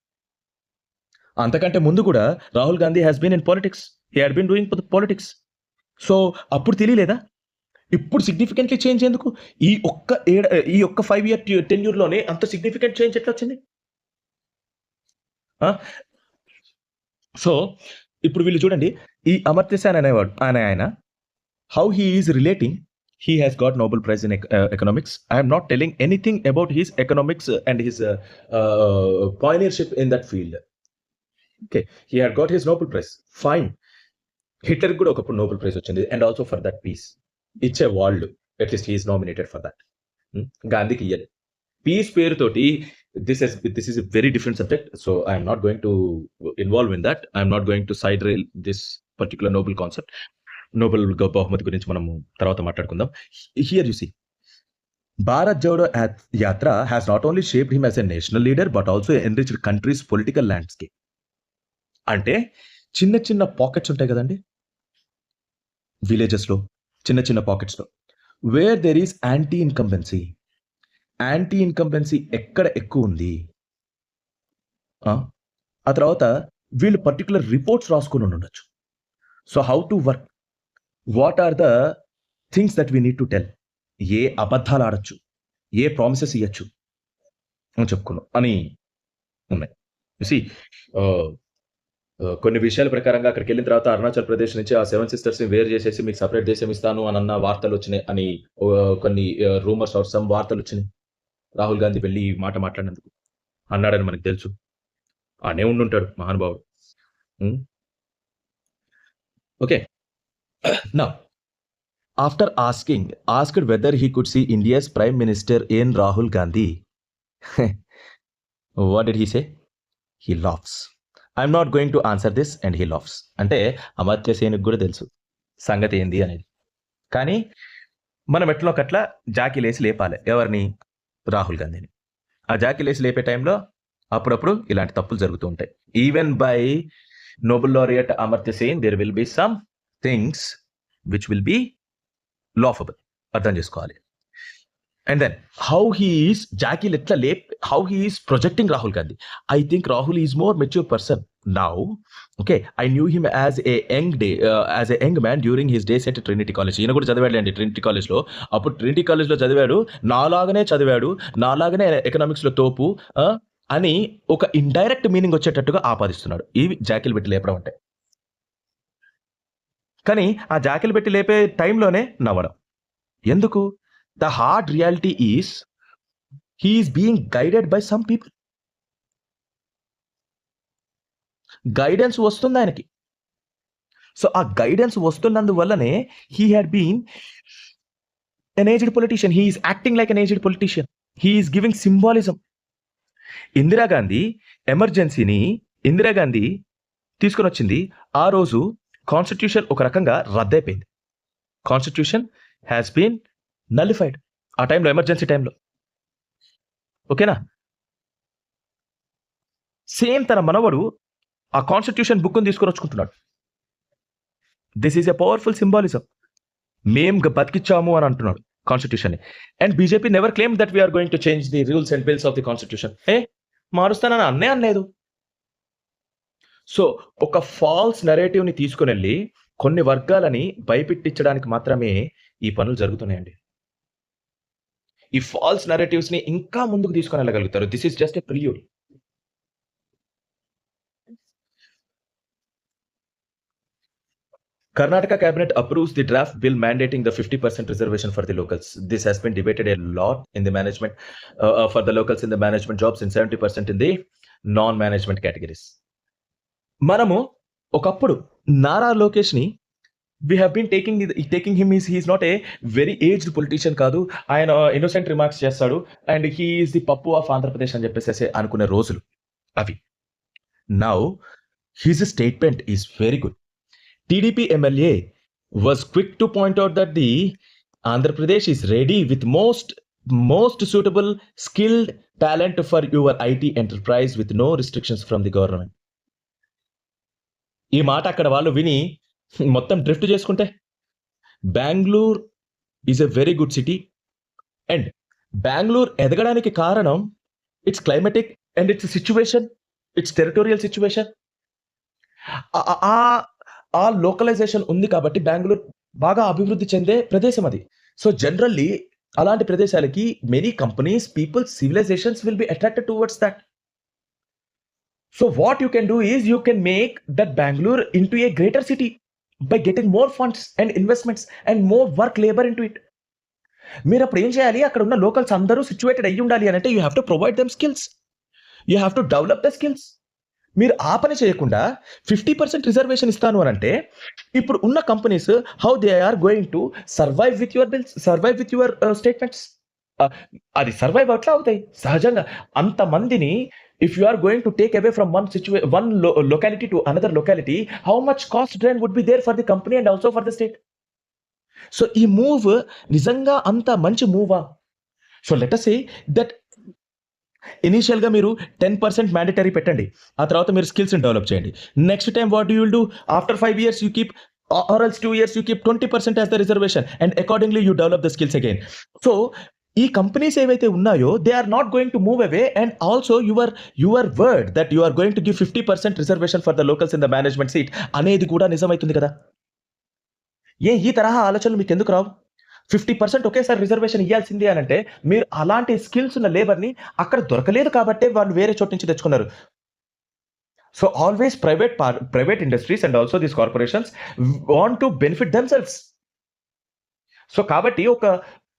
Speaker 1: అంతకంటే ముందు కూడా Rahul Gandhi has been in politics. He had been doing politics. So అప్పుడు తెలియలేదా? ఇప్పుడు సిగ్నిఫికెంట్లీ చేంజ్ ఎందుకు? ఈ ఒక్క 5 year టెన్యూర్లోనే అంత సిగ్నిఫికెంట్ చేంజ్ ఎట్లా వచ్చింది? సో ఇప్పుడు వీళ్ళు చూడండి, ఈ అమర్త్య సేన్ అనేవాడు ఆయన how he is relating. He has got Nobel Prize in economics. I am not telling anything about his economics and his pioneership in that field. Okay, he had got his Nobel Prize. Fine. Hitler కూడా ఒకప్పుడు Nobel prize వచ్చింది, and also for that peace ఇచ్చే వాళ్ళు at least he is nominated for that. గాంధీకి ఇయ్యాలి peace పేరుతోటి. This is a very different subject. So I'm not going to involve in that. I'm not going to side rail this particular Nobel concept. Nobel బహుమతి గురించి మనము తర్వాత మాట్లాడుకుందాం. Here you see, Bharat Jodo Yatra has not only shaped him as a national leader but also enriched countries political landscape. అంటే చిన్న చిన్న pockets ఉంటాయి కదండి విలేజెస్లో, చిన్న చిన్న పాకెట్స్లో, where there is anti incumbency ఎక్కడ ఎక్కువ ఉంది, ఆ తర్వాత వీళ్ళు పర్టికులర్ రిపోర్ట్స్ రాసుకుని ఉండొచ్చు. So how to work, what are the things that we need to tell, ఏ అబద్ధాలు ఆడచ్చు, ఏ ప్రామిసెస్ ఇవ్వచ్చు అని చెప్పుకున్నాం అని ఉన్నాయి. చూసి కొన్ని విషయాల ప్రకారంగా అక్కడికి వెళ్ళిన తర్వాత అరుణాచల్ ప్రదేశ్ నుంచి ఆ 7 sisters ని వేరు చేసేసి మీకు సపరేట్ దేశం ఇస్తాను అని అన్న వార్తలు వచ్చినాయి అని కొన్ని రూమర్స్ ఆర్ సమ్ వార్తలు వచ్చినాయి. రాహుల్ గాంధీ వెళ్ళి ఈ మాట మాట్లాడినందుకు అన్నాడని మనకు తెలుసు. అనే ఉండుంటాడు మహానుభావుడు. Okay, now after asked whether he could see India's Prime Minister in Rahul Gandhi, what did he say? He laughs. I'm not going to answer this and he laughs. అంటే అమర్త్య సేన్కి కూడా తెలుసు సంగతి ఏంది అనేది. కానీ మనం ఎట్లా జాకీలేసి లేపాలి ఎవరిని? రాహుల్ గాంధీని. ఆ జాకీలేసి లేపే టైంలో అప్పుడప్పుడు ఇలాంటి తప్పులు జరుగుతూ ఉంటాయి. Even by Nobel laureate Amartya Sen there will be some things which will be laughable. అర్థం చేసుకోవాలి. And then Jackie ఎట్లా how he is projecting Rahul Gandhi. I think Rahul is more mature person now. Okay, I knew him as a young man during his days at Trinity College. ఈయన కూడా చదివాడు Trinity కాలేజ్లో. అప్పుడు Trinity కాలేజ్లో చదివాడు, నాలాగనే ఎకనామిక్స్లో తోపు అని ఒక ఇండైరెక్ట్ మీనింగ్ వచ్చేటట్టుగా ఆపాదిస్తున్నాడు. ఇవి జాకిలు పెట్టి లేపడం అంటే. కానీ ఆ జాకిలు పెట్టి లేపే టైంలోనే నవ్వడం ఎందుకు? The hard reality is he is being guided by some people. Guidance వస్తుంది ఆయనకి. సో ఆ guidance వస్తున్నందువల్లనే he had been an aged politician. He is acting like an aged politician. He is giving symbolism. Indira Gandhi తీసుకొని వచ్చింది. ఆ రోజు constitution ఒక రకంగా రద్దయిపోయింది. Constitution has been nullified ఆ టైంలో, ఎమర్జెన్సీ టైంలో. ఓకేనా? సేమ్ తన మనవడు ఆ కాన్స్టిట్యూషన్ బుక్ని తీసుకొని వచ్చుకుంటున్నాడు. This is a powerful symbolism. మేం బతికిచ్చాము అని అంటున్నాడు constitution. And BJP never claim that we're going to change the rules and bills of the constitution. మారుస్తానని అనలేదు. సో ఒక ఫాల్స్ నెరేటివ్ని తీసుకుని వెళ్ళి కొన్ని వర్గాలని భయపెట్టించడానికి మాత్రమే ఈ పనులు జరుగుతున్నాయండి. ఈ ఫాల్స్ నెరేటివ్స్ ని ఇంకా ముందుకు తీసుకొని వెళ్ళగలుగుతారు. This is just a prelude. Karnataka cabinet approves the draft bill mandating the 50% reservation for the locals. This has been debated a lot in the management for the locals in the management jobs and 70% in the non-management categories. మనము ఒకప్పుడు నారా లోకేష్ ని we have been taking him is he is not a very aged politician కాదు, ఆయన innocent remarks చేస్తాడు and he is the పప్పు of Andhra Pradesh అని చెప్పేసి అనుకునే రోజులు అవి. Now his statement is very good. TDP MLA was quick to point out that the Andhra Pradesh is ready with most suitable skilled talent for your IT enterprise with no restrictions from the government. ఈ మాట అక్కడ వాళ్ళు విని మొత్తం drift చేసుకుంటే, Bengaluru is a very good city and Bengaluru ఎదగడానికి కారణం it's climatic and it's situation, it's territorial situation. ఆ లోకలైజేషన్ ఉంది కాబట్టి బెంగళూరు బాగా అభివృద్ధి చెందే ప్రదేశం అది. సో జనరల్లీ అలాంటి ప్రదేశాలకి many companies, people, civilisations will be attracted towards that. So what you can do is you can make that Bangalore into a greater city by getting more funds and investments and more work labor into it. మీరు అప్పుడు ఏం చేయాలి? అక్కడ ఉన్న locals అందరూ situated అయ్యి ఉండాలి అని అంటే you have to provide them skills, you have to develop the skills. మీరు ఆ పని చేయకుండా 50% రిజర్వేషన్ ఇస్తాను అని అంటే ఇప్పుడు ఉన్న companies how they are going to survive with your bills, survive with your statements. అది సర్వైవ్ అట్లా అవుతాయి సహజంగా. అంతమందిని if you are going to take away from one locality to another locality, how much cost drain would be there for the company and also for the state? So ee move nijanga anta manchi move. So let us say that initial గా మీరు 10% mandatory పెట్టండి, ఆ తర్వాత మీరు skills develop చేయండి. Next time what you will do? After 5 years you keep, or else 2 years you keep 20% as the reservation and accordingly you develop the skills again. So ఈ companies ఏవైతే ఉన్నాయో they are not going to move away. And also your word that you are going to give 50% reservation for the locals in the management seat అనేది కూడా నిజమైతుంది కదా. ఈ తరహా ఆలోచనలు మీకు ఎందుకు రావు? 50% ఒకేసారి రిజర్వేషన్ ఇవ్వాల్సింది అని అంటే మీరు అలాంటి స్కిల్స్ ఉన్న లేబర్ని అక్కడ దొరకలేదు కాబట్టి వాళ్ళు వేరే చోటు నుంచి తెచ్చుకున్నారు. So always private industries and also these corporations want to benefit themselves. So కాబట్టి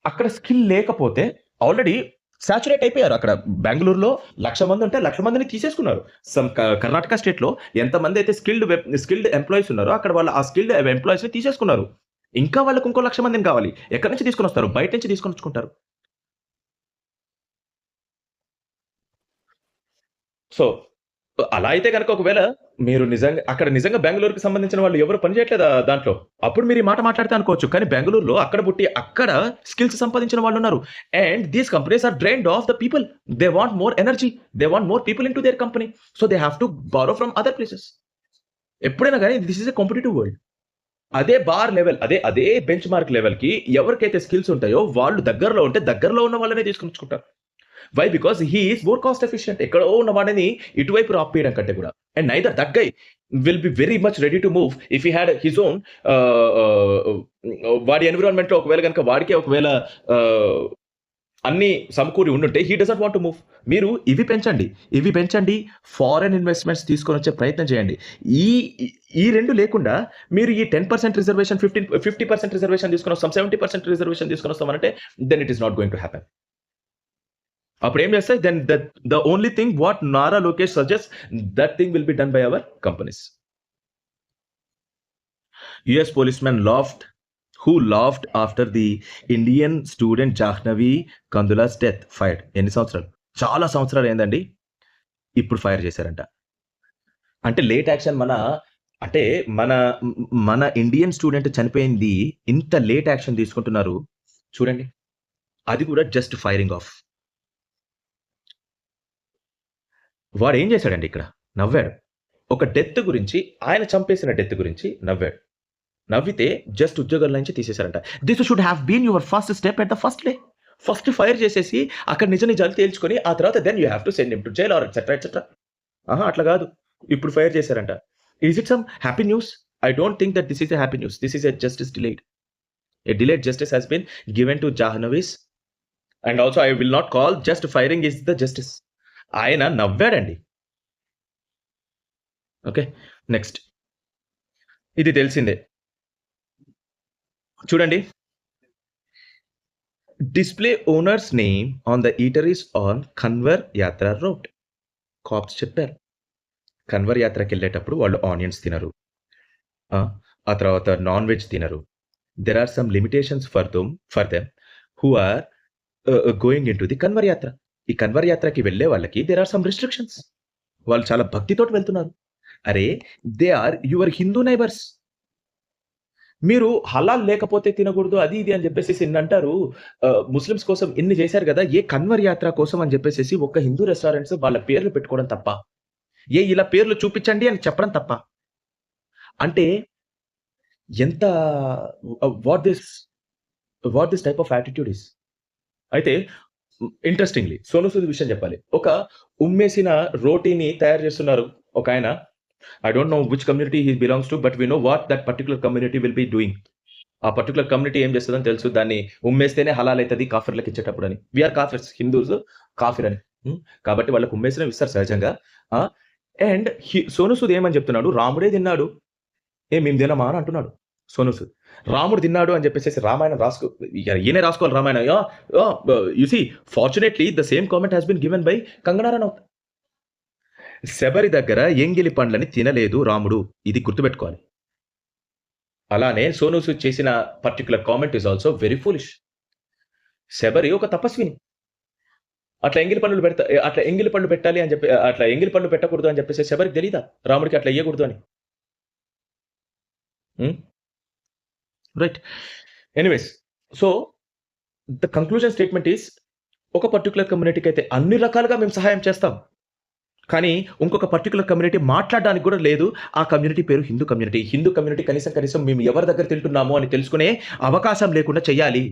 Speaker 1: అక్కడ స్కిల్ లేకపోతే ఆల్రెడీ సాచురేట్ అయిపోయారు. అక్కడ బెంగళూరులో 1,00,000 మంది ఉంటే 1,00,000 మందిని తీసేసుకున్నారు. కర్ణాటక స్టేట్లో ఎంతమంది అయితే స్కిల్డ్ ఎంప్లాయీస్ ఉన్నారో అక్కడ వాళ్ళు ఆ స్కిల్డ్ ఎంప్లాయీస్ని తీసేసుకున్నారు. ఇంకా వాళ్ళకు ఇంకో 1,00,000 మందిని కావాలి. ఎక్కడి నుంచి తీసుకొని వస్తారు? బయట నుంచి తీసుకొని వచ్చుకుంటారు. సో అలా అయితే కనుక ఒకవేళ మీరు నిజంగా బెంగళూరుకి సంబంధించిన వాళ్ళు ఎవరు పనిచేయట్లేదు దాంట్లో, అప్పుడు మీరు ఈ మాట మాట్లాడితే అనుకోవచ్చు. కానీ బెంగళూరులో అక్కడ పుట్టి అక్కడ స్కిల్స్ సంపాదించిన వాళ్ళు ఉన్నారు. And these companies are drained of the people. They want more energy, they want more people in to their company. So they have to borrow from other places. ఎప్పుడైనా కానీ this is a competitive world. అదే bar level, అదే bench mark లెవెల్‌కి ఎవరికైతే skills ఉంటాయో వాళ్ళు దగ్గరలో ఉంటే దగ్గరలో ఉన్న వాళ్ళనే తీసుకొచ్చుకుంటారు. Why? Because he is more cost efficient. ఎక్కడో ఉన్న వాడిని ఇటువైపు రాపియడం కంటే కూడా. And neither that guy will be very much ready to move if he had his own వాడి ఎన్విరాన్మెంట్‌లో ఒకవేళ గనుక వాడికే ఒకవేళ ఆహ్, అన్నీ సమకూరి ఉండుంటే he doesn't want to move. మీరు ఇవి పెంచండి. ఫారెన్ ఇన్వెస్ట్‌మెంట్స్ తీసుకొనొచ్చే ప్రయత్నం చేయండి. ఈ ఈ 2 లేకుండా మీరు ఈ 10% రిజర్వేషన్, 50% రిజర్వేషన్ తీసుకొనొస్తాం, 70% రిజర్వేషన్ తీసుకొనొస్తామనంటే then it is not going to happen. అప్పుడేం చేస్తాయి? Then the only thing what Nara Lokesh suggest that thing will be done by our companies. US policemen laughed after the Indian student Jahnavi Kandula's death fired. ఎన్ని సంవత్సరాలు? చాలా సంవత్సరాలు అయిందండి. ఇప్పుడు fire చేశారంట. అంటే లేట్ యాక్షన్ అంటే మన మన ఇండియన్ స్టూడెంట్ చనిపోయింది ఇంత లేట్ యాక్షన్ తీసుకుంటున్నారు. చూడండి. అది కూడా జస్ట్ ఫైరింగ్ ఆఫ్. వాడేం చేశాడండి ఇక్కడ? నవ్వాడు. ఒక డెత్ గురించి, ఆయన చంపేసిన డెత్ గురించి నవ్వాడు. నవ్వితే జస్ట్ ఉద్యోగాల నుంచి తీసేశారంట. This should have been your first step at the first day. First fire చేసేసి అక్కడ నిజాలు తేల్చుకొని ఆ తర్వాత then you have to send him to jail or etcetera etcetera. అట్లా కాదు. ఇప్పుడు ఫైర్ చేశారంట. Is it some happy news? I don't think that this is a happy news. This is a justice delayed. A delayed justice has been given to Jahnavi's. And also I will not call just firing is the justice. ఆయన నవ్వాడండి. Okay, next. ఇది తెలిసిందే. చూడండి. Display owners name on the eateries on Kanwar Yatra route. Caps చెప్పారు. కన్వర్ యాత్రకెళ్ళేటప్పుడు వాళ్ళు onions తినరు. ఆ తర్వాత నాన్ వెజ్ తినరు. There are some limitations for them who are going into the Kanwar Yatra. ఈ కన్వర్ యాత్రకి వెళ్ళే వాళ్ళకి దేర్ ఆర్ సమ్ రిస్ట్రిక్షన్స్. వాళ్ళు చాలా భక్తితోటి వెళ్తున్నారు. అరే, they are your Hindu neighbours. మీరు హలాల్ లేకపోతే తినకూడదు అది ఇది అని చెప్పేసేసి ఇన్నంటారు. ముస్లిమ్స్ కోసం ఇన్ని చేశారు గదా! ఏ కన్వర్ యాత్ర కోసం అని చెప్పేసేసి ఒక్క హిందూ రెస్టారెంట్స్ వాళ్ళ పేర్లు పెట్టుకోవడం తప్ప. ఇలా పేర్లు చూపించండి అని చెప్పడం తప్ప. అంటే ఎంత what this type of attitude is. అయితే ఇంట్రెస్టింగ్‌లీ సోనూ సూద్ విషయం చెప్పాలి. ఒక ఉమ్మేసిన రోటీని తయారు చేస్తున్నారు ఒకాయన. I don't know which community he belongs to, but we know what that particular community will be doing. ఆ పర్టిక్యులర్ కమ్యూనిటీ ఏం చేస్తదని తెలుసు. దాన్ని ఉమ్మేస్తేనే హలాల్ అయితది కాఫిర్‌లకి ఇచ్చేటప్పుడు అని. వి ఆర్ కాఫిర్స్, హిందూస్ కాఫిర్ అని. కాబట్టి వాళ్ళకి ఉమ్మేసినవి ఇస్తారు సహజంగా. అండ్ సోనూ సూద్ ఏమని చెప్తున్నాడు? రాముడే తిన్నాడు. మేము తినమా అని అంటున్నాడు సోనూ సూద్. రాముడు తిన్నాడు అని చెప్పేసి రామాయణం ఈయనే రాసుకోవాలి Ramayanam. You see fortunately the same comment has been given by Kangana Ranaut. Shabari దగ్గర ఎంగిలి పండ్లని తినలేదు రాముడు. ఇది గుర్తుపెట్టుకోవాలి. అలానే సోనూ సూద్ చేసిన particular comment is also very foolish. Shabari ఒక తపస్విని. అట్లా ఎంగిలి పండ్లు పెట్టాలి అని చెప్పి, అట్లా ఎంగిలి పండ్లు పెట్టకూడదు అని చెప్పేసి శబరికి తెలీదా రాముడికి అట్లా ఇయ్యకూడదు అని? Right. Anyways, so the conclusion statement is, ఒక పర్టిక్యులర్ కమ్యూనిటీకి అయితే అన్ని రకాలుగా మేము సహాయం చేస్తాం. కానీ ఇంకొక పర్టిక్యులర్ కమ్యూనిటీ మాట్లాడడానికి కూడా లేదు. ఆ కమ్యూనిటీ పేరు హిందూ కమ్యూనిటీ. హిందూ కమ్యూనిటీ కనీసం మేము ఎవరి దగ్గర తింటున్నామో అని తెలుసుకునే అవకాశం లేకుండా చేయాలి.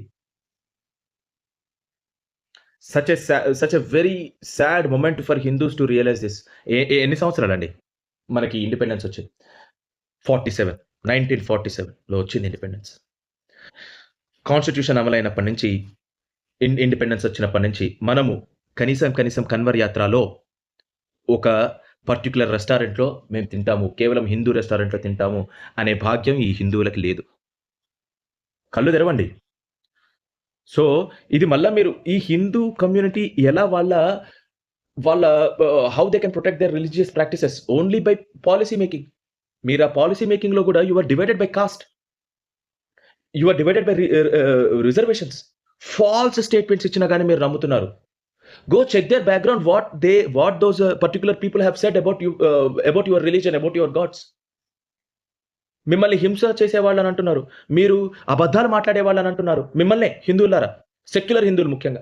Speaker 1: Such a very sad moment for Hindus to realise this. ఎన్ని సంవత్సరాలండి మనకి ఇండిపెండెన్స్ వచ్చింది? 1947లో వచ్చింది ఇండిపెండెన్స్. కాన్స్టిట్యూషన్ అమలైనప్పటి నుంచి, ఇండిపెండెన్స్ వచ్చినప్పటి నుంచి మనము కనీసం కన్వర్ యాత్రలో ఒక పర్టిక్యులర్ రెస్టారెంట్‌లో మేము తింటాము, కేవలం హిందూ రెస్టారెంట్‌లో తింటాము అనే భాగ్యం ఈ హిందువులకి లేదు. కళ్ళు తెరవండి. సో ఇది మళ్ళా మీరు ఈ హిందూ కమ్యూనిటీ ఎలా వాళ్ళ how they can protect their religious practices only by policy making. మీరు ఆ పాలిసీ మేకింగ్‌లో కూడా you are divided by caste. You are divided by reservations. False statements ఇచ్చినా గానీ మీరు నమ్ముతున్నారు. Go check their background, what those particular people have said about you, about your religion, about your gods. మిమ్మల్ని హింస చేసేవాళ్ళని అంటున్నారు. మీరు అబద్ధాలు మాట్లాడేవాళ్ళని అంటున్నారు. మిమ్మల్నే హిందువులారా, సెక్యులర్ హిందువులు ముఖ్యంగా.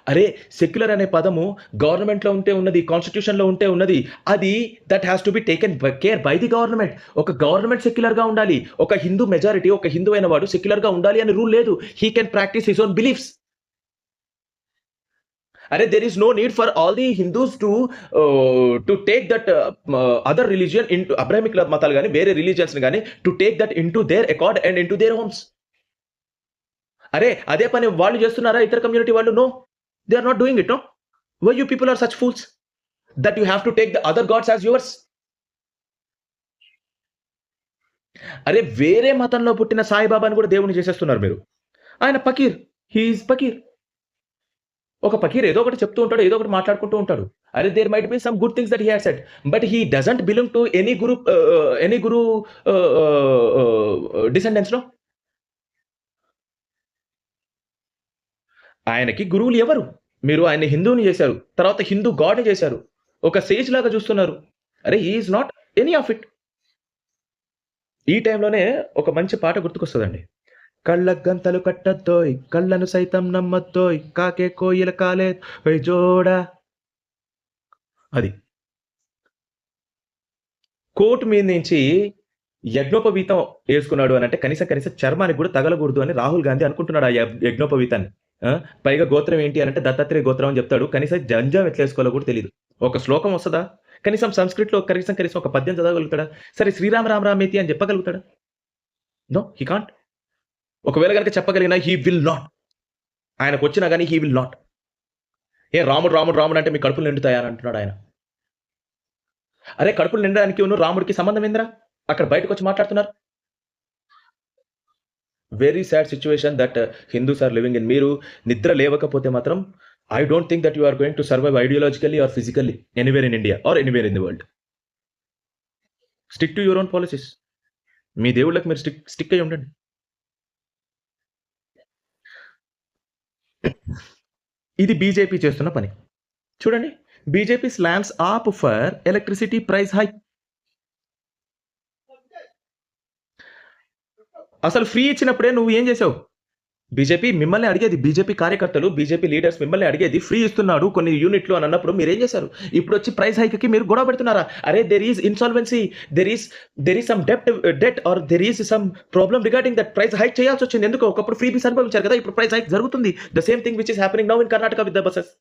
Speaker 1: అరే సెక్యులర్ అనే పదము గవర్నమెంట్లో ఉంటే ఉన్నది, కాన్స్టిట్యూషన్లో ఉంటే ఉన్నది. అది that has to be taken care bye the government. ఒక గవర్నమెంట్ సెక్యులర్గా ఉండాలి, ఒక హిందూ మెజారిటీ, ఒక హిందూ అయిన వాడు సెక్యులర్గా ఉండాలి అని రూల్ లేదు. He can practice his own beliefs. అరే there is no need for all the Hindus to take that other religion into Abrahamic మతాలు కానీ వేరే రిలీజియన్స్ కానీ to take that into their accord and into their homes. అరే అదే పని వాళ్ళు చేస్తున్నారా ఇతర కమ్యూనిటీ వాళ్ళు? No, they are not doing it. No, why you people are such fools that you have to take the other gods as yours. అరే వేరే మతంలో పుట్టిన సాయిబాబాని కూడా దేవుని చేసేస్తున్నారు మీరు. ఆయన పకీర్, హీఈస్ పకీర్. ఒక పకీర్ ఏదో ఒకటి చెప్తూ ఉంటాడు, ఏదో ఒకటి మాట్లాడుకుంటూ ఉంటాడు. అరే there might be some good things that he had said, but he doesn't belong to any guru descendants. లో ఆయనకి గురువులు ఎవరు? మీరు ఆయన హిందువుని చేశారు, తర్వాత హిందూ గాడ్ని చేశారు, ఒక సేజ్ లాగా చూస్తున్నారు. అరే he is not any of it. ఈ టైంలోనే ఒక మంచి పాట గుర్తుకొస్తుందండి. కళ్ళ గంతలు కట్టద్దోయ్, కళ్ళను సైతం నమ్మద్దోయ్, కాకే కోయిల కాలే జోడా. అది కోర్టు మీద నుంచి యజ్ఞోపవీతం వేసుకున్నాడు అని అంటే కనీసం చర్మానికి కూడా తగలకూడదు అని రాహుల్ గాంధీ అనుకుంటున్నాడు ఆ యజ్ఞోపవీతాన్ని. పైగా గోత్రం ఏంటి అని అంటే దత్తాత్రేయ గోత్రం అని చెప్తాడు. కనీసం జంజం ఎట్లా వేసుకోవాలో కూడా తెలియదు. ఒక శ్లోకం వస్తుందా? కనీసం సంస్కృతిలో కనీసం ఒక పద్యం చదవగలుగుతాడా? సరే శ్రీరామ రామ రామేతి అని చెప్పగలుగుతాడా? No, he can't. ఒకవేళ కనుక చెప్పగలిగినా హీ విల్ నాట్. ఆయనకు వచ్చినా కానీ హీ విల్ నాట్. రాముడు రాముడు రాముడు అంటే మీ కడుపులు నిండుతాయా అని అంటున్నాడు ఆయన. అరే కడుపులు నిండడానికి రాముడికి సంబంధం ఏందిరా? అక్కడ బయటకు వచ్చి మాట్లాడుతున్నారు. Very sad situation that Hindus are living in. మీరు నిద్ర లేవకపోతే మాత్రం I don't think that you are going to survive ideologically or physically anywhere in India or anywhere in the world. Stick to your own policies. మీ దేవుళ్ళకి మీరు stick అయ్యి ఉండండి. ఇది బీజేపీ చేస్తున్న పని. చూడండి, BJP slams AAP for electricity price hike. అసలు ఫ్రీ ఇచ్చినప్పుడే నువ్వు ఏం చేసావు? బీజేపీ మిమ్మల్ని అడిగేది, బీజేపీ కార్యకర్తలు, బీజేపీ లీడర్స్ మిమ్మల్ని అడిగేది ఫ్రీ ఇస్తున్నాడు కొన్ని యూనిట్లు అని అన్నప్పుడు మీరు ఏం చేశారు? ఇప్పుడు వచ్చి ప్రైస్ హైక్కి మీరు గొడవ పెడుతున్నారా? అరే there is insolvency, there is some debt or there is some problem regarding that price hike చేయాల్సి వచ్చింది. ఎందుకు? ఒకప్పుడు ఫ్రీ బీస్ అనుభవించారు కదా, ఇప్పుడు ప్రైస్ హైక్ జరుగుతుంది. The same thing which is happening now in Karnataka with the buses.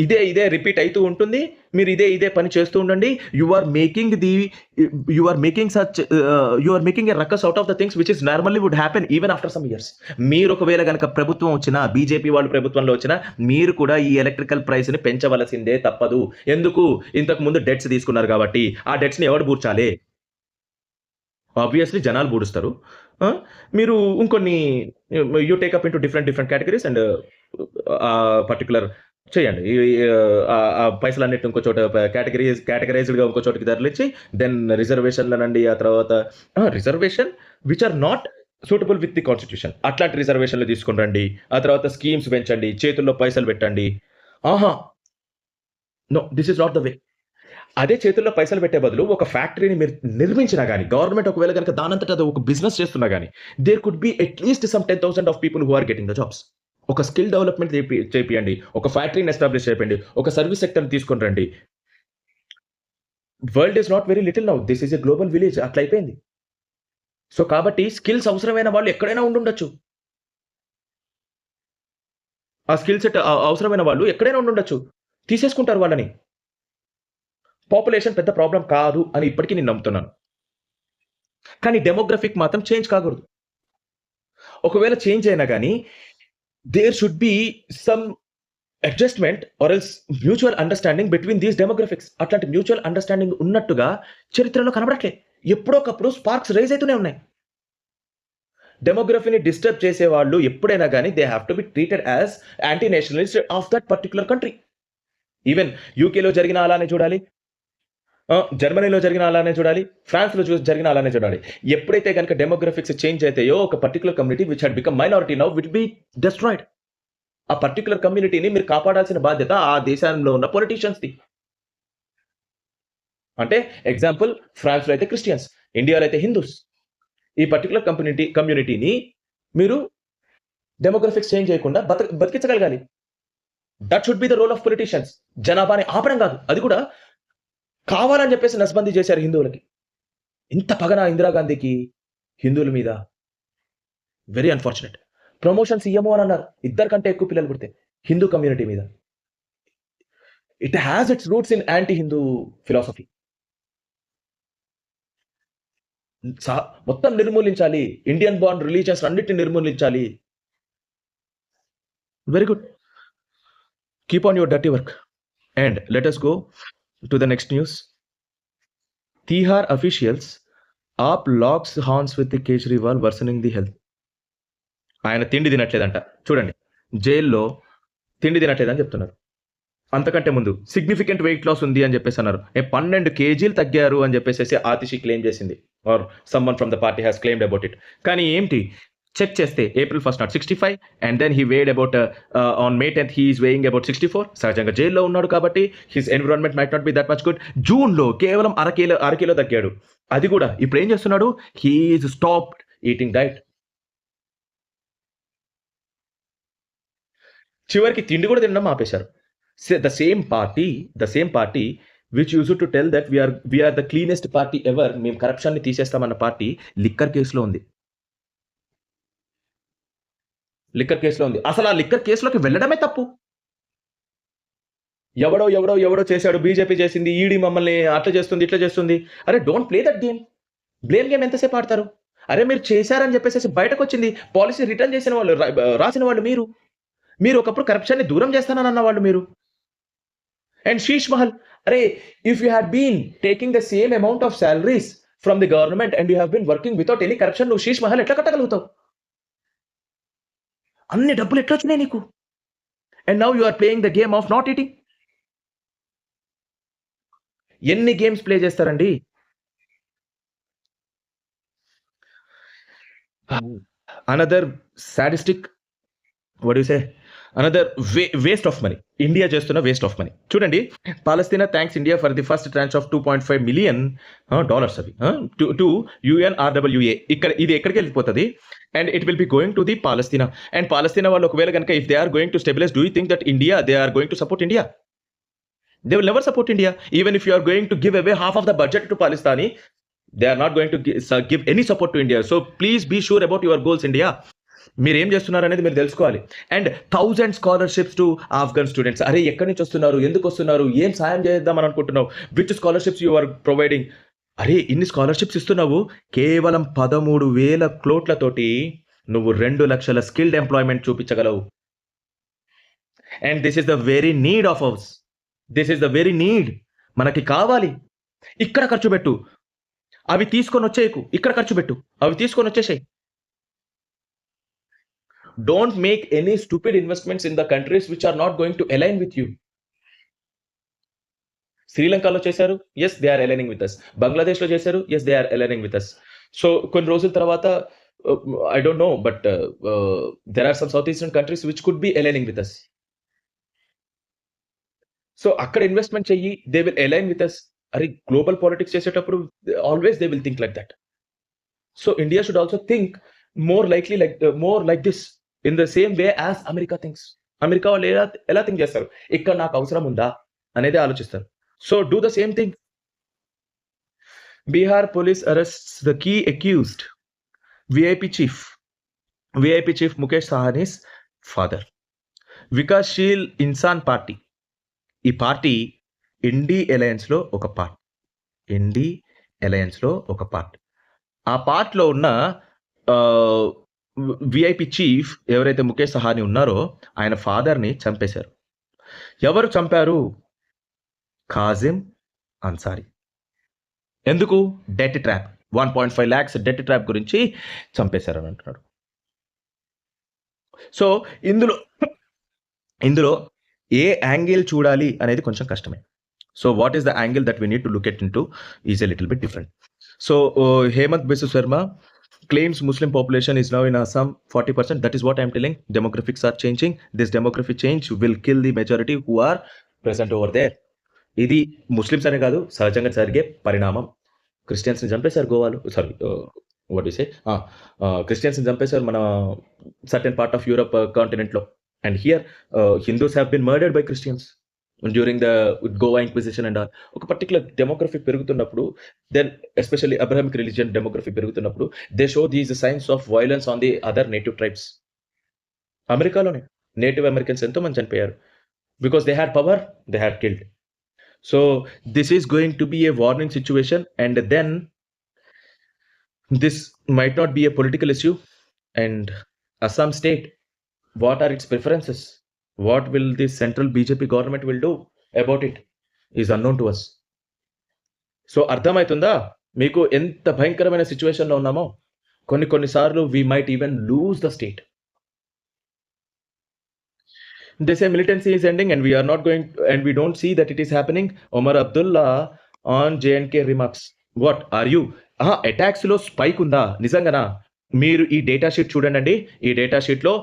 Speaker 1: ఇదే repeat అవుతూ ఉంటుంది. మీరు ఇదే పని చేస్తూ ఉండండి. You are making a ruckus out of the things which is normally would happen even after some years. మీరు ఒకవేళ కనుక ప్రభుత్వం వచ్చినా, బీజేపీ వాళ్ళు ప్రభుత్వంలో వచ్చినా, మీరు కూడా ఈ ఎలక్ట్రికల్ ప్రైస్ ని పెంచవలసిందే తప్పదు. ఎందుకు? ఇంతకు ముందు డెట్స్ తీసుకున్నారు కాబట్టి. ఆ డెట్స్ ని ఎవరు బూర్చాలి? ఆబ్వియస్లీ జనాలు బూడుస్తారు. మీరు ఇంకొన్ని you take up into different categories and particular చేయండి. ఆ పైసలన్నిటి ఇంకో చోట కేటగరైజ్డ్గా ఇంకో చోటకి తరలించి దెన్ రిజర్వేషన్లనండి, ఆ తర్వాత reservation which are not suitable with the constitution, అట్లాంటి రిజర్వేషన్లు తీసుకుని రండి. ఆ తర్వాత స్కీమ్స్ పెంచండి, చేతుల్లో పైసలు పెట్టండి. No, this is not the way. అదే చేతుల్లో పైసలు పెట్టే బదులు ఒక ఫ్యాక్టరీని మీరు నిర్మించినా కానీ, గవర్నమెంట్ ఒకవేళ కనుక దానంతట అది ఒక బిజినెస్ చేస్తున్నా కానీ, there could be at least some 10,000 of people who are getting the jobs. ఒక స్కిల్ డెవలప్మెంట్ చేపియండి, ఒక ఫ్యాక్టరీని ఎస్టాబ్లిష్ చేయండి, ఒక సర్వీస్ సెక్టర్ని తీసుకొని రండి. World is not very little now, this is a global village. అట్లా అయిపోయింది. సో కాబట్టి స్కిల్స్ అవసరమైన వాళ్ళు ఎక్కడైనా ఉండుండొచ్చు. ఆ స్కిల్ సెట్ అవసరమైన వాళ్ళు ఎక్కడైనా ఉండుండొచ్చు. తీసేసుకుంటారు వాళ్ళని. పాపులేషన్ పెద్ద ప్రాబ్లం కాదు అని ఇప్పటికీ నేను నమ్ముతున్నాను. కానీ డెమోగ్రఫిక్ మాత్రం చేంజ్ కాకూడదు. ఒకవేళ చేంజ్ అయినా కానీ there should be some adjustment or else mutual understanding between these demographics. అట్లాంటి మ్యూచువల్ అండర్స్టాండింగ్ ఉన్నట్టుగా చరిత్రలో కనబడట్లే. ఎప్పుడొకప్పుడు స్పార్క్స్ రైజ్ అవుతూనే ఉన్నాయి. డెమోగ్రఫీని డిస్టర్బ్ చేసే వాళ్ళు ఎప్పుడైనా కానీ they have to be treated as anti Nationalist of that particular country. Even యూకేలో జరిగిన అలానే చూడాలి, జర్మనీలో జరిగిన అలానే చూడాలి, ఫ్రాన్స్లో జరిగిన అలానే చూడాలి. ఎప్పుడైతే కనుక డెమోగ్రఫిక్స్ చేంజ్ అవుతాయో ఒక particular community which had become minority now will be destroyed. ఆ పర్టికులర్ కమ్యూనిటీని మీరు కాపాడాల్సిన బాధ్యత ఆ దేశంలో ఉన్న పొలిటీషియన్స్ది. అంటే ఎగ్జాంపుల్, ఫ్రాన్స్లో అయితే క్రిస్టియన్స్, ఇండియాలో అయితే హిందూస్. ఈ పర్టికులర్ కమ్యూనిటీని మీరు డెమోగ్రఫిక్స్ చేంజ్ చేయకుండా బతికించగలగాలి. That should be the role of politicians. జనాభాని ఆపడం కాదు. అది కూడా కావాలని చెప్పేసి నస్బందీ చేశారు హిందువులకి. ఇంత పగన ఇందిరాగాంధీకి హిందువుల మీద. Very unfortunate. ప్రమోషన్స్ ఇయ్యము అని అన్నారు. ఇద్దరు కంటే ఎక్కువ పిల్లలు పుడితే హిందూ కమ్యూనిటీ మీద. It has its roots in anti Hindu philosophy. మొత్తం నిర్మూలించాలి. ఇండియన్ బాండ్ రిలీజియన్స్ అన్నిటిని నిర్మూలించాలి. Very good. Keep on your dirty work. And let us go to the next news. Tihar officials AAP locks horns with the Kejriwal worsening the health. ఆయన తిండి తినట్లేదంట. చూడండి, జైల్లో తిండి తినట్లేదని చెప్తున్నారు. అంతకంటే ముందు సిగ్నిఫికెంట్ వెయిట్ లాస్ ఉంది అని చెప్పేసి అన్నారు. 12 kgs తగ్గారు అని చెప్పేసి ఆతిషి క్లెయిమ్ చేసింది, or someone from the party has claimed about it. కానీ ఏంటి, చెక్ చేస్తే April 1st not 65 and then he weighed about on May 10th he is weighing about 64. సహజంగా జైల్లో ఉన్నాడు కాబట్టి his environment might not be that much good. జూన్లో కేవలం అరకిలో తగ్గాడు. అది కూడా ఇప్పుడు ఏం చేస్తున్నాడు, he is stopped eating diet. చివరికి తిండి కూడా తినడం ఆపేశారు. The same party which use to tell that we are the cleanest party ever, మేము కరప్షన్ ని తీసేస్తామన్న పార్టీ లిక్కర్ కేసులో ఉంది. అసలు ఆ లిక్కర్ కేసులోకి వెళ్ళడమే తప్పు. ఎవడో చేశాడు, బీజేపీ చేసింది, ఈడీ మమ్మల్ని అట్లా చేస్తుంది ఇట్లా చేస్తుంది. అరే don't play that game. Blame game ఎంతసేపు ఆడతారు? అరే మీరు చేశారని చెప్పేసి బయటకు వచ్చింది, పాలసీ రిటర్న్ చేసిన వాళ్ళు, రాసిన వాళ్ళు మీరు ఒకప్పుడు కరప్షన్ ని దూరం చేస్తానని అన్న వాళ్ళు మీరు. అండ్ శీష్ మహల్, అరే if you had been taking the same amount of salaries from the government and you have been working without any corruption, నువ్వు శీష్ మహల్ ఎట్లా కట్టగలుగుతావు? అన్ని డబ్బులు ఎట్లా వచ్చినాయి నీకు? And now you are playing the game of not eating. ఎన్ని games play చేస్తారండి? Another sadistic, what do you say, another waste of money. India చేస్తున్న వేస్ట్ ఆఫ్ మనీ. చూడండి, Palestine thanks India for the first tranche of $2.5 million అవి to UNRWA. ఇది ఎక్కడికి వెళ్ళిపోతుంది? And it will be going to the Palestine. And Palestine వాళ్ళు ఒకవేళ కనుక if they are going to stabilise, do you think that India they are going to support India? They will never support India. Even if you are going to give away half of the budget to Palestine, they are not going to give any support to India. So please be sure about your goals, India. మీరు ఏం చేస్తున్నారు అనేది మీరు తెలుసుకోవాలి. And 1000 scholarships to Afghan students. అరే ఎక్కడి నుంచి వస్తున్నారు, ఎందుకు వస్తున్నారు, ఏం సాయం చేద్దామని అనుకుంటున్నావు, which scholarships you are providing? అరే ఇన్ని స్కాలర్షిప్స్ ఇస్తున్నావు, కేవలం 13,000 కోట్లతోటి నువ్వు 2 లక్షల స్కిల్డ్ ఎంప్లాయ్మెంట్ చూపించగలవు. And this is the very need of hours. మనకి కావాలి. ఇక్కడ ఖర్చు పెట్టు, అవి తీసుకొని వచ్చేయకు. ఇక్కడ ఖర్చు పెట్టు, అవి తీసుకొని వచ్చేసాయి. Don't make any stupid investments in the countries which are not going to align with you. శ్రీలంకలో చేశారు, yes they are aligning with us. బంగ్లాదేశ్లో చేశారు, yes they are aligning with us. So కొన్ని రోజుల తర్వాత I don't know, but there are some southeastern countries which could be aligning with us. So అక్కడ investment చెయ్యి, they will align with us. అరే global politics చేసేటప్పుడు always they will think like that. So India should also think more like this in the same way as America thinks. America వాళ్ళు ఎలా think చేస్తారు, ఇక్కడ నాకు అవసరం ఉందా అనేది ఆలోచిస్తారు. So do the same thing. Bihar police arrest the key accused VIP chief Mukesh Sahani's father. Vikassheel Insaan party, ఈ పార్టీ ఇండీ అలయన్స్లో ఒక పార్ట్. ఆ పార్ట్లో ఉన్న విఐపి చీఫ్ ఎవరైతే ముఖేష్ సహానీ ఉన్నారో ఆయన ఫాదర్ని చంపేశారు. ఎవరు చంపారు? కాజిం అన్సారీ. ఎందుకు? Debt trap, 1.5 lakhs debt trap గురించి చంపేశారని అంటున్నాడు. సో ఇందులో ఏ యాంగిల్ చూడాలి అనేది కొంచెం కష్టమే. So what is the angle that we need to look at in to is a little bit different. So Himanta Biswa Sarma claims Muslim population is now in Assam 40%. That is what I am telling. Demographics are changing. This demographic change will kill the majority who are present over there. ఇది Muslims అనే కాదు, సహజంగా జరిగే పరిణామం. క్రిస్టియన్స్ని చంపేశారు గోవాలో, what you సే క్రిస్టియన్స్‌ని చంపేశారు మన సర్టెన్ పార్ట్ ఆఫ్ యూరప్ కాంటినెంట్‌లో. And here Hindus have been murdered by Christians during the Goa inquisition and all. ఒక పర్టిక్యులర్ డెమోగ్రఫీ పెరుగుతున్నప్పుడు, then especially Abrahamic religion demography పెరుగుతున్నప్పుడు, they show these signs of violence on the other native tribes. అమెరికాలోనే native Americans ఎంతోమంది చనిపోయారు. Because they had power, they had killed. So this is going to be a warning situation, and then this might not be a political issue. And Assam state, what are its preferences? What will the central BJP government will do about it is unknown to us. So అర్థమవుతుందా మీకు ఎంత భయంకరమైన సిచ్యువేషన్లో ఉన్నామో? కొన్నిసార్లు we might even lose the state. They say militancy is ending and we are not going, and we don't see that it is happening. Omar Abdullah on J&K remarks. What are you? Attacks లో spike ఉందా నిజంగానా? మీరు ఈ data sheet చూడండి. ఈ data sheet లో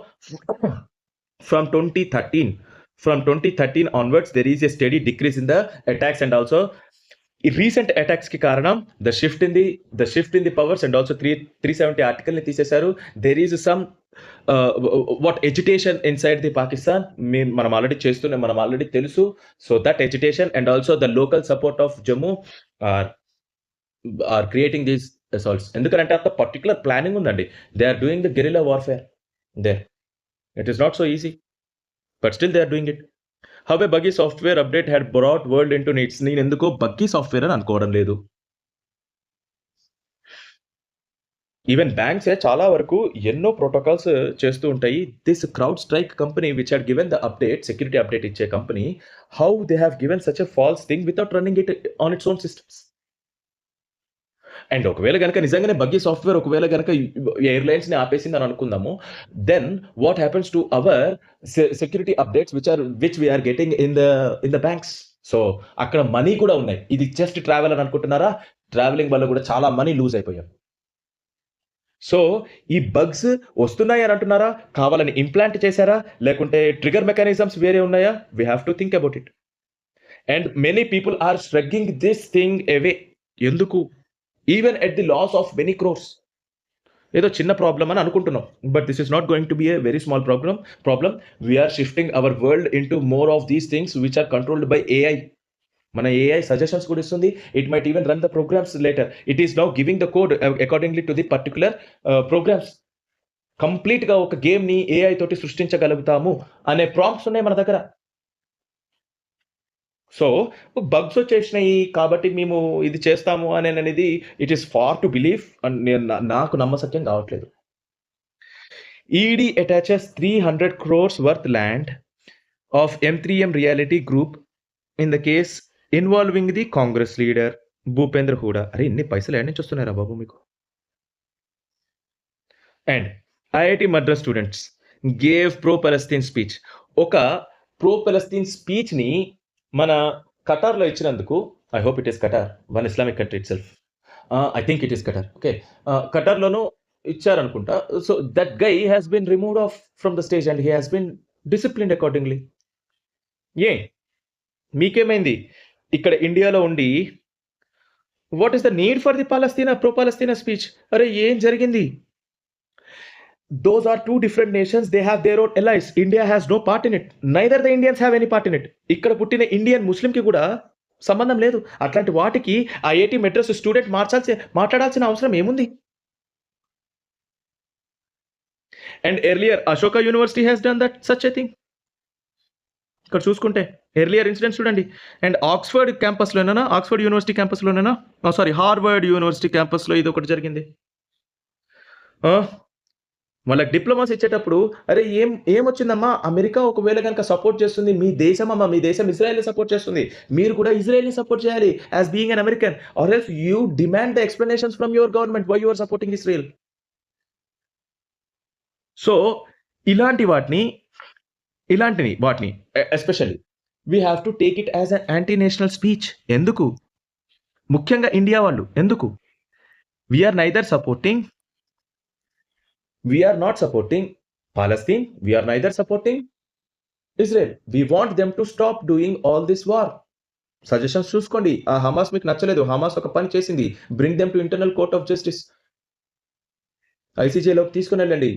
Speaker 1: from 2013 onwards there is a steady decrease in the attacks, and also ఈ recent attacks కి కారణం the shift in the powers, and also 370 article ని తీసేశారు. There is somewhat agitation inside the Pakistan మనం already తెలుసు. So that agitation and also the local support of Jammu are creating these assaults. ఎందుకంటే అంత particular planning ఉందండి. They are doing the guerrilla warfare there. It is not so easy, but still they are doing it. How a buggy software update had brought world into needs. నేను ఎందుకో buggy software అని అనుకోవడం లేదు. Even banks చాలా వరకు ఎన్నో protocols చేస్తూ ఉంటాయి. This crowd strike company which had given the update, security update ఇచ్చే company, how they have given such a false thing without running it on its own systems. And ఒకవేళ కనుక నిజంగానే buggy software ఒకవేళ కనుక airlines ని ఆపేసింది అని అనుకుందాము, then what happens to our security updates which we are getting in the banks. So అక్కడ మనీ కూడా ఉన్నాయి. ఇది జస్ట్ ట్రావెల్ అని అనుకుంటున్నారా? ట్రావెలింగ్ వల్ల కూడా చాలా మనీ లూజ్ అయిపోయాం. సో ఈ బగ్స్ వస్తున్నాయి అని అంటున్నారా? కావాలని ఇంప్లాంట్ చేశారా? లేకుంటే ట్రిగర్ మెకానిజమ్స్ వేరే ఉన్నాయా? We have to think about it. And many people are struggling this thing away. ఎందుకు? Even at the loss of many crores. ఏదో చిన్న ప్రాబ్లం అని అనుకుంటున్నాం, but this is not going to be a very small problem. We're shifting our world in to more of these things which are controlled by AI. మన AI suggestions కూడా ఇస్తుంది. It might even run the programs later. It is now giving the code accordingly to the particular programs. Complete గా ఒక game ని AI తోటి సృష్టించగలుగుతాము అనే prompts ఉన్నాయి మన దగ్గర. సో బగ్స్ వచ్చేసినాయి కాబట్టి మేము ఇది చేస్తాము అనేది it is far to believe, నాకు నమ్మసక్యం కావట్లేదు. ED attaches 300 crores worth land of M3M reality group in the case involving the Congress leader Bhupendra Hooda. అరే ఇన్ని పైసలు ఎక్కడి నుంచి వస్తున్నారా బాబు మీకు? And IIT Madras students gave pro Palestine speech. ఒక ప్రో పలస్తీన్ స్పీచ్ ని మన ఖటార్లో ఇచ్చినందుకు, I hope it is Qatar, one Islamic country itself, I think it is ఖటార్. Okay, ఖటార్లోనూ ఇచ్చారనుకుంటా. So that guy has been removed off from the stage and he has been disciplined accordingly. మీకేమైంది? ఇక్కడ ఇండియాలో ఉండి what is the need for the pro Palestine speech? అరే ఏం జరిగింది? Those are two different nations. They have their own allies. India has no part in it. Neither the Indians have any part in it. ఇక్కడ పుట్టిన Indian ముస్లింకి కూడా సంబంధం లేదు. అట్లాంటి వాటికి ఐఐటి మెడ్రాస్ స్టూడెంట్ మాట్లాడాల్సిన అవసరం ఏముంది? And earlier Ashoka university has done that such a thing. ఇక్కడ చూసుకుంటే ఎర్లియర్ ఇన్సిడెంట్స్ చూడండి. అండ్ ఆక్స్ఫర్డ్ యూనివర్సిటీ క్యాంపస్లోనేనా, సారీ హార్వర్డ్ యూనివర్సిటీ క్యాంపస్లో ఇది ఒకటి జరిగింది. వాళ్ళకి డిప్లొమాస్ ఇచ్చేటప్పుడు అరే ఏమొచ్చిందమ్మా, అమెరికా ఒకవేళ కనుక సపోర్ట్ చేస్తుంది, మీ దేశం ఇజ్రాయెల్ని సపోర్ట్ చేస్తుంది, మీరు కూడా ఇజ్రాయెల్ని సపోర్ట్ చేయాలి as being an American, or else you demand the explanations from your government why you are supporting Israel. So ఇలాంటివి వాటిని especially we have to take it as an anti national speech. ఎందుకు? ముఖ్యంగా India వాళ్ళు ఎందుకు? We are not supporting Palestine. We are neither supporting Israel. We want them to stop doing all this war. Suggestions చూసుకోండి. ఆ Hamas మీకు నచ్చలేదు, Hamas ఒక పని చేసింది, bring them to Internal Court of Justice. ఐసీజేలోకి తీసుకుని వెళ్ళండి.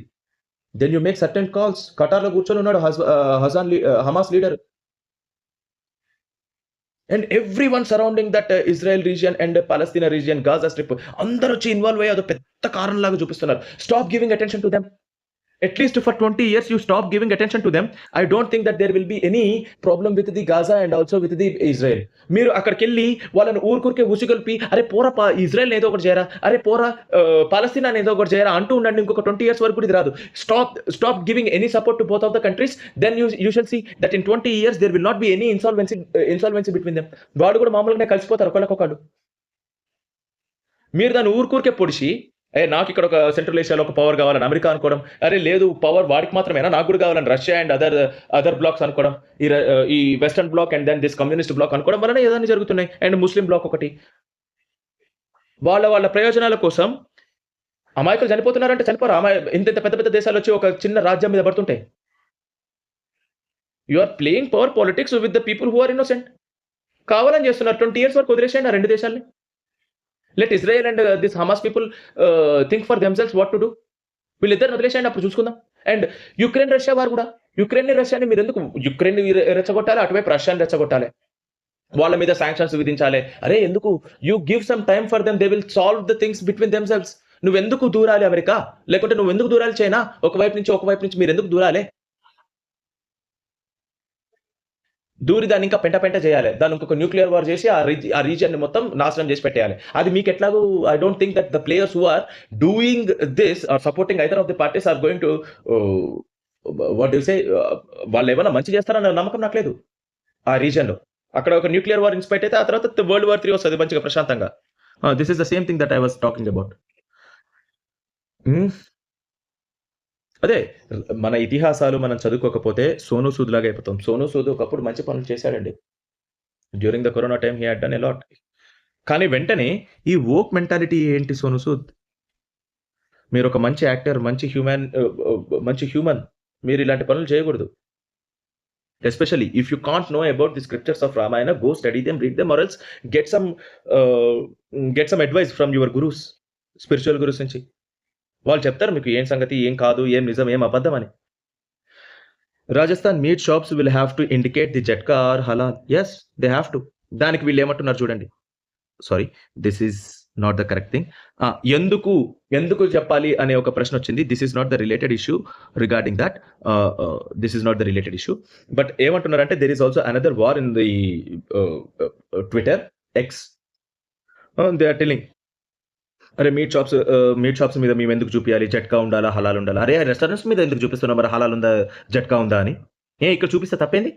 Speaker 1: Then you make certain calls. ఖటార్‌లో కూర్చొని ఉన్నాడు Hamas leader. And everyone surrounding that Israel region and Palestine region, Gaza strip అందరూ వచ్చి ఇన్వాల్వ్ అయ్యి అదో పెద్ద కారణంలాగా చూపిస్తున్నారు. Stop giving attention to them. At least for 20 years you stop giving attention to them. I don't think that there will be any problem with the Gaza and also with the Israel. మీరు అక్కడికెళ్ళి వాళ్ళని ఊరుకూరికే ఉసిగొల్పి అరే పోరా Israel ఏదో ఒకటి చేయరా, అరే పోరా పాలస్తీనా ఏదో ఒకటి చేయరా అంటూ ఉండండి. ఇంకొక 20 years వరకు కూడా ఇది రాదు. Stop giving any support to both of the countries. Then you shall see that in 20 years there will not be any insolvency between them. వాళ్ళు కూడా మామూలుగానే కలిసిపోతారు ఒకళ్ళకొకళ్ళు. మీరు దాన్ని ఊరుకూరికే పొడిచి నాకు ఇక్కడ ఒక సెంట్రల్ ఏషియాలో ఒక పవర్ కావాలని అమెరికా అనుకోవడం, అరే లేదు పవర్ వాడికి మాత్రమేనా, నాకు కూడా కావాలని రష్యా అండ్ అదర్ బ్లాక్స్ అనుకోవడం, ఈ western bloc and then this communist bloc అనుకోవడం వలన ఏదైనా జరుగుతున్నాయి. అండ్ ముస్లిం బ్లాక్ ఒకటి వాళ్ళ ప్రయోజనాల కోసం అమాయకులు చనిపోతున్నారంటే చనిపోరు. ఇంత పెద్ద పెద్ద దేశాలు వచ్చి ఒక చిన్న రాజ్యం మీద పడుతుంటాయి. You are playing power politics with the people who are innocent. కావాలని చేస్తున్నారు. 20 years వరకు వదిలేసేయండి ఆ రెండు దేశాలని. Let Israel and this Hamas people think for themselves what to do. వీళ్ళిద్దరిని వదిలేసేయండి, అప్పుడు చూసుకుందాం. అండ్ యుక్రెయిన్ రష్యా వారు కూడా రష్యాని మీరు ఎందుకు యుక్రెయిన్ రెచ్చగొట్టాలి, అటువైపు రష్యాని రెచ్చగొట్టాలి, వాళ్ళ మీద శాంక్షన్స్ విధించాలి. అరే ఎందుకు you give some time for them, they will solve the things between themselves. నువ్వెందుకు దూరాలి అమెరికా, లేకుంటే నువ్వెందుకు దూరాలి చైనా, ఒకవైపు నుంచి మీరు ఎందుకు దూరాలి? దూరి దాన్ని ఇంకా పెంట చేయాలి. దాన్ని ఇంకొక న్యూక్లియర్ వార్ చేసి ఆ రీజియన్ ని మొత్తం నాశనం చేసి పెట్టేయాలి. అది మీకు ఎట్లాగూ I don't think that the players who are doing this are supporting either of the parties are going to what you say వాళ్ళు ఏమైనా మంచి చేస్తారన్న నమ్మకం నాకు లేదు. ఆ రీజియన్ లో అక్కడ ఒక న్యూక్లియర్ వార్ ఇన్స్పైట్ అయితే ఆ తర్వాత వరల్డ్ వార్ 3 వస్తుంది మంచిగా ప్రశాంతంగా. This is the same thing that I was talking about. అదే మన ఇతిహాసాలు మనం చదువుకోకపోతే సోనూ సూద్ లాగా అయిపోతాం. సోనూ సూద్ ఒకప్పుడు మంచి పనులు చేశాడండి. During the corona time he had done a lot. కానీ వెంటనే ఈ వోక్ మెంటాలిటీ ఏంటి సోనూ సూద్? మీరు ఒక మంచి యాక్టర్, మంచి హ్యూమన్, మీరు ఇలాంటి పనులు చేయకూడదు. Especially if you can't know about the scriptures of Ramayana, go study them, read them, or else get some advice from your gurus, spiritual gurus నుంచి. వాళ్ళు చెప్తారు మీకు ఏం సంగతి, ఏం కాదు, ఏం నిజం, ఏం అబద్ధం అని. Rajasthan meat shops will have to indicate the jhatka or halal. Yes, they have to. దానికి వీళ్ళు ఏమంటున్నారు చూడండి. Sorry, this is not the correct thing. ఎందుకు చెప్పాలి అనే ఒక ప్రశ్న వచ్చింది. This is not the related issue regarding that. This is not the related issue. But ఏమంటున్నారంటే there is also another war in the Twitter X. They are telling అరే meat shops మీద మేము ఎందుకు చూపించాలి, జట్కా ఉండాలా, హలాల్ ఉండాలా? అరే రెస్టారెంట్స్ మీద ఎందుకు చూపిస్తున్నాం మరి, హలాల్ ఉందా, జట్కా ఉందా అని? ఇక్కడ చూపిస్తే తప్పేంది?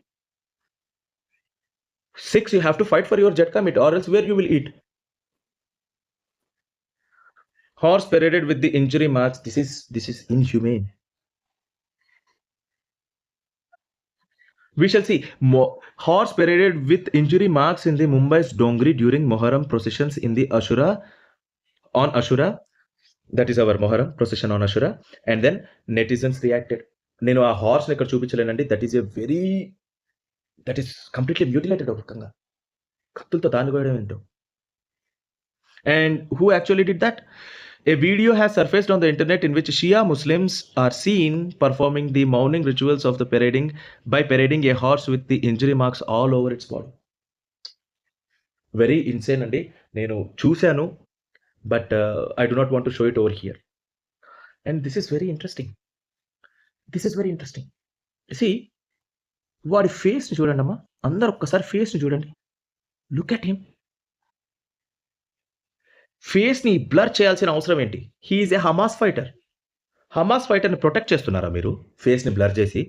Speaker 1: 6 you have to fight for your జట్కా meat or else where you will eat. Horse paraded with the injury marks. This is inhumane. We shall see. Horse paraded with injury marks in the Mumbai's Dongri during Moharram processions in the on Ashura. That is our Moharram procession on Ashura. And then netizens reacted. నేను ఆ horse ఇక్కడ చూపించలేనండి. That is completely mutilated. ఒక రకంగా కత్తులతో దాన్ని కోయడం ఏంటో. And who actually did that? A video has surfaced on the internet in which Shia Muslims are seen performing the mourning rituals of the by parading a horse with the injury marks all over its body. Very insane అండి. నేను చూశాను, but I do not want to show it over here. And this is very interesting. See, వాడి face ని చూడండి అమ్మా, అందరు ఒక్కసారి face ని చూడండి. Look at him. ఫేస్ ని బ్లర్ చేయాల్సిన అవసరం ఏంటి? He is a Hamas fighter ని ప్రొటెక్ట్ చేస్తున్నారా మీరు ఫేస్ ని బ్లర్ చేసి?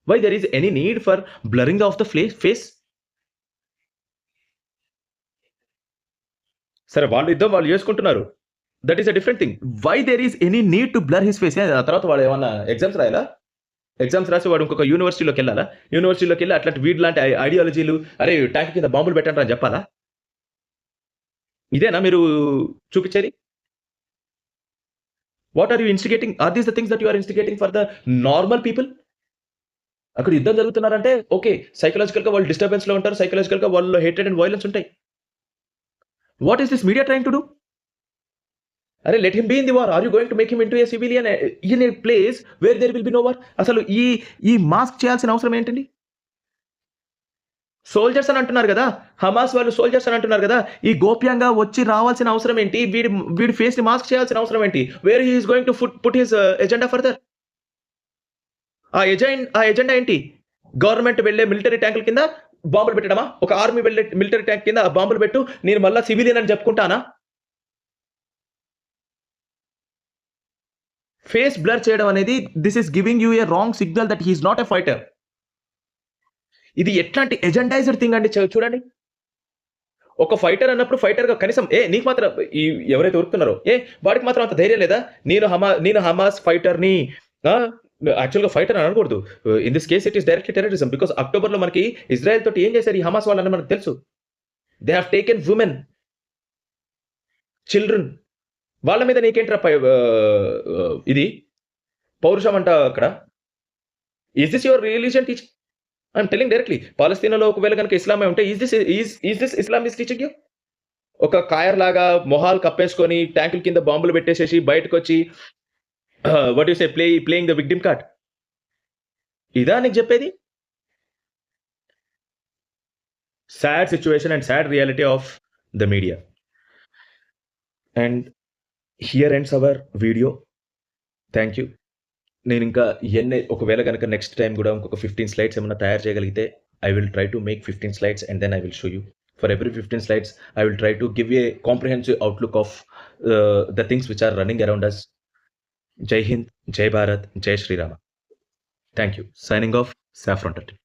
Speaker 1: Why there is any need for blurring of the face? సరే వాళ్ళు చేసుకుంటున్నారు, that is a different thing. Why there is any need to blur his face? ఆ తర్వాత వాడు ఏమన్నా ఎగ్జామ్స్ రాసి వాడు ఇంకొక యూనివర్సిటీలోకి వెళ్ళి అట్లాంటి వీడ్ లాంటి ఐడియాలజీలు, అరే ట్యాంక్ కింద బాంబులు పెట్టండి అని చెప్పాలా? ఇదేనా మీరు చూపించేది? What are you instigating? Are these the things that you are instigating for the normal people? అక్కడ యుద్ధం జరుగుతున్నారంటే ఓకే, సైకలాజికల్ గా వాళ్ళు డిస్టర్బెన్స్ లో ఉంటారు, సైకలాజికల్ గా వాళ్ళు హేట్రెడ్ అండ్ వైలెన్స్ ఉంటాయి. What is this media trying to do? అరే let him be in the war. Are you going to make him into a civilian in a place where there will be no war? అసలు ఈ mask చేయాల్సిన అవసరం ఏంటండి? Soldiers అని అంటున్నారు గదా! Hamas వాళ్ళు సోల్జర్స్ అని అంటున్నారు గదా! ఈ గోప్యంగా వచ్చి రావాల్సిన అవసరం ఏంటి? వీడి ఫేస్‌ని మాస్క్ చేయాల్సిన అవసరం ఏంటి? Where he is going to put his agenda further. ఆ ఎజెండా ఏంటి? గవర్నమెంట్ వెళ్ళే మిలిటరీ ట్యాంకుల కింద బాంబులు పెట్టడమా? ఒక ఆర్మీ వెళ్ళే మిలిటరీ ట్యాంక్ కింద బాంబులు పెట్టు, నేను మళ్ళా సివిలియన్ అని చెప్పుకుంటానా? ఫేస్ బ్లర్ చేయడం అనేది this is giving you a wrong signal that he is not a fighter. ఇది ఎట్లాంటి ఎజెండైజ్డ్ థింగ్ అండి చూడండి. ఒక ఫైటర్ అన్నప్పుడు ఫైటర్‌గా కనీసం నీకు మాత్రం ఎవరైతే ఉరుకుతున్నారో, వాడికి మాత్రం అంత ధైర్యం లేదా? నేను హమాస్ ఫైటర్‌ని. ఆ! యాక్చువల్‌గా ఫైటర్ అని అనకూడదు. In this case it is directly terrorism. Because అక్టోబర్‌లో మనకి ఇజ్రాయెల్ తోటి ఏం చేశారు ఈ హమాస్ వాళ్ళని మనకు తెలుసు. They have taken women, children. వాళ్ళ మీద నీకేంట్రా ఇది పౌరుషం అంట అక్కడ. Is this your religion teaching? I am telling directly. పాలస్తీనాలో ఒకవేళ గనుక ఇస్లామే ఉంటే is this Islam is teaching you? ఒక కాయర్‌లాగా మొహాలు కప్పేసుకొని ట్యాంకుల కింద బాంబులు పెట్టేసేసి బయటకొచ్చి what you say playing the victim card. ఇదా నీకు చెప్పేది? Sad situation and sad reality of the media. And here ends our video. Thank you. నేనింకా ఒకవేళ గనక నెక్స్ట్ టైమ్ గూడా ఇంకొక 15 స్లైడ్స్ ఏమన్నా తయారు చేయగలిగితే I will try to make 15 slides and then I will show you. For every 15 slides I will try to give a comprehensive outlook of the things which are running around us. జై హింద్, జై భారత్, జై Shri Rama. Thank you. Signing off saffron 13.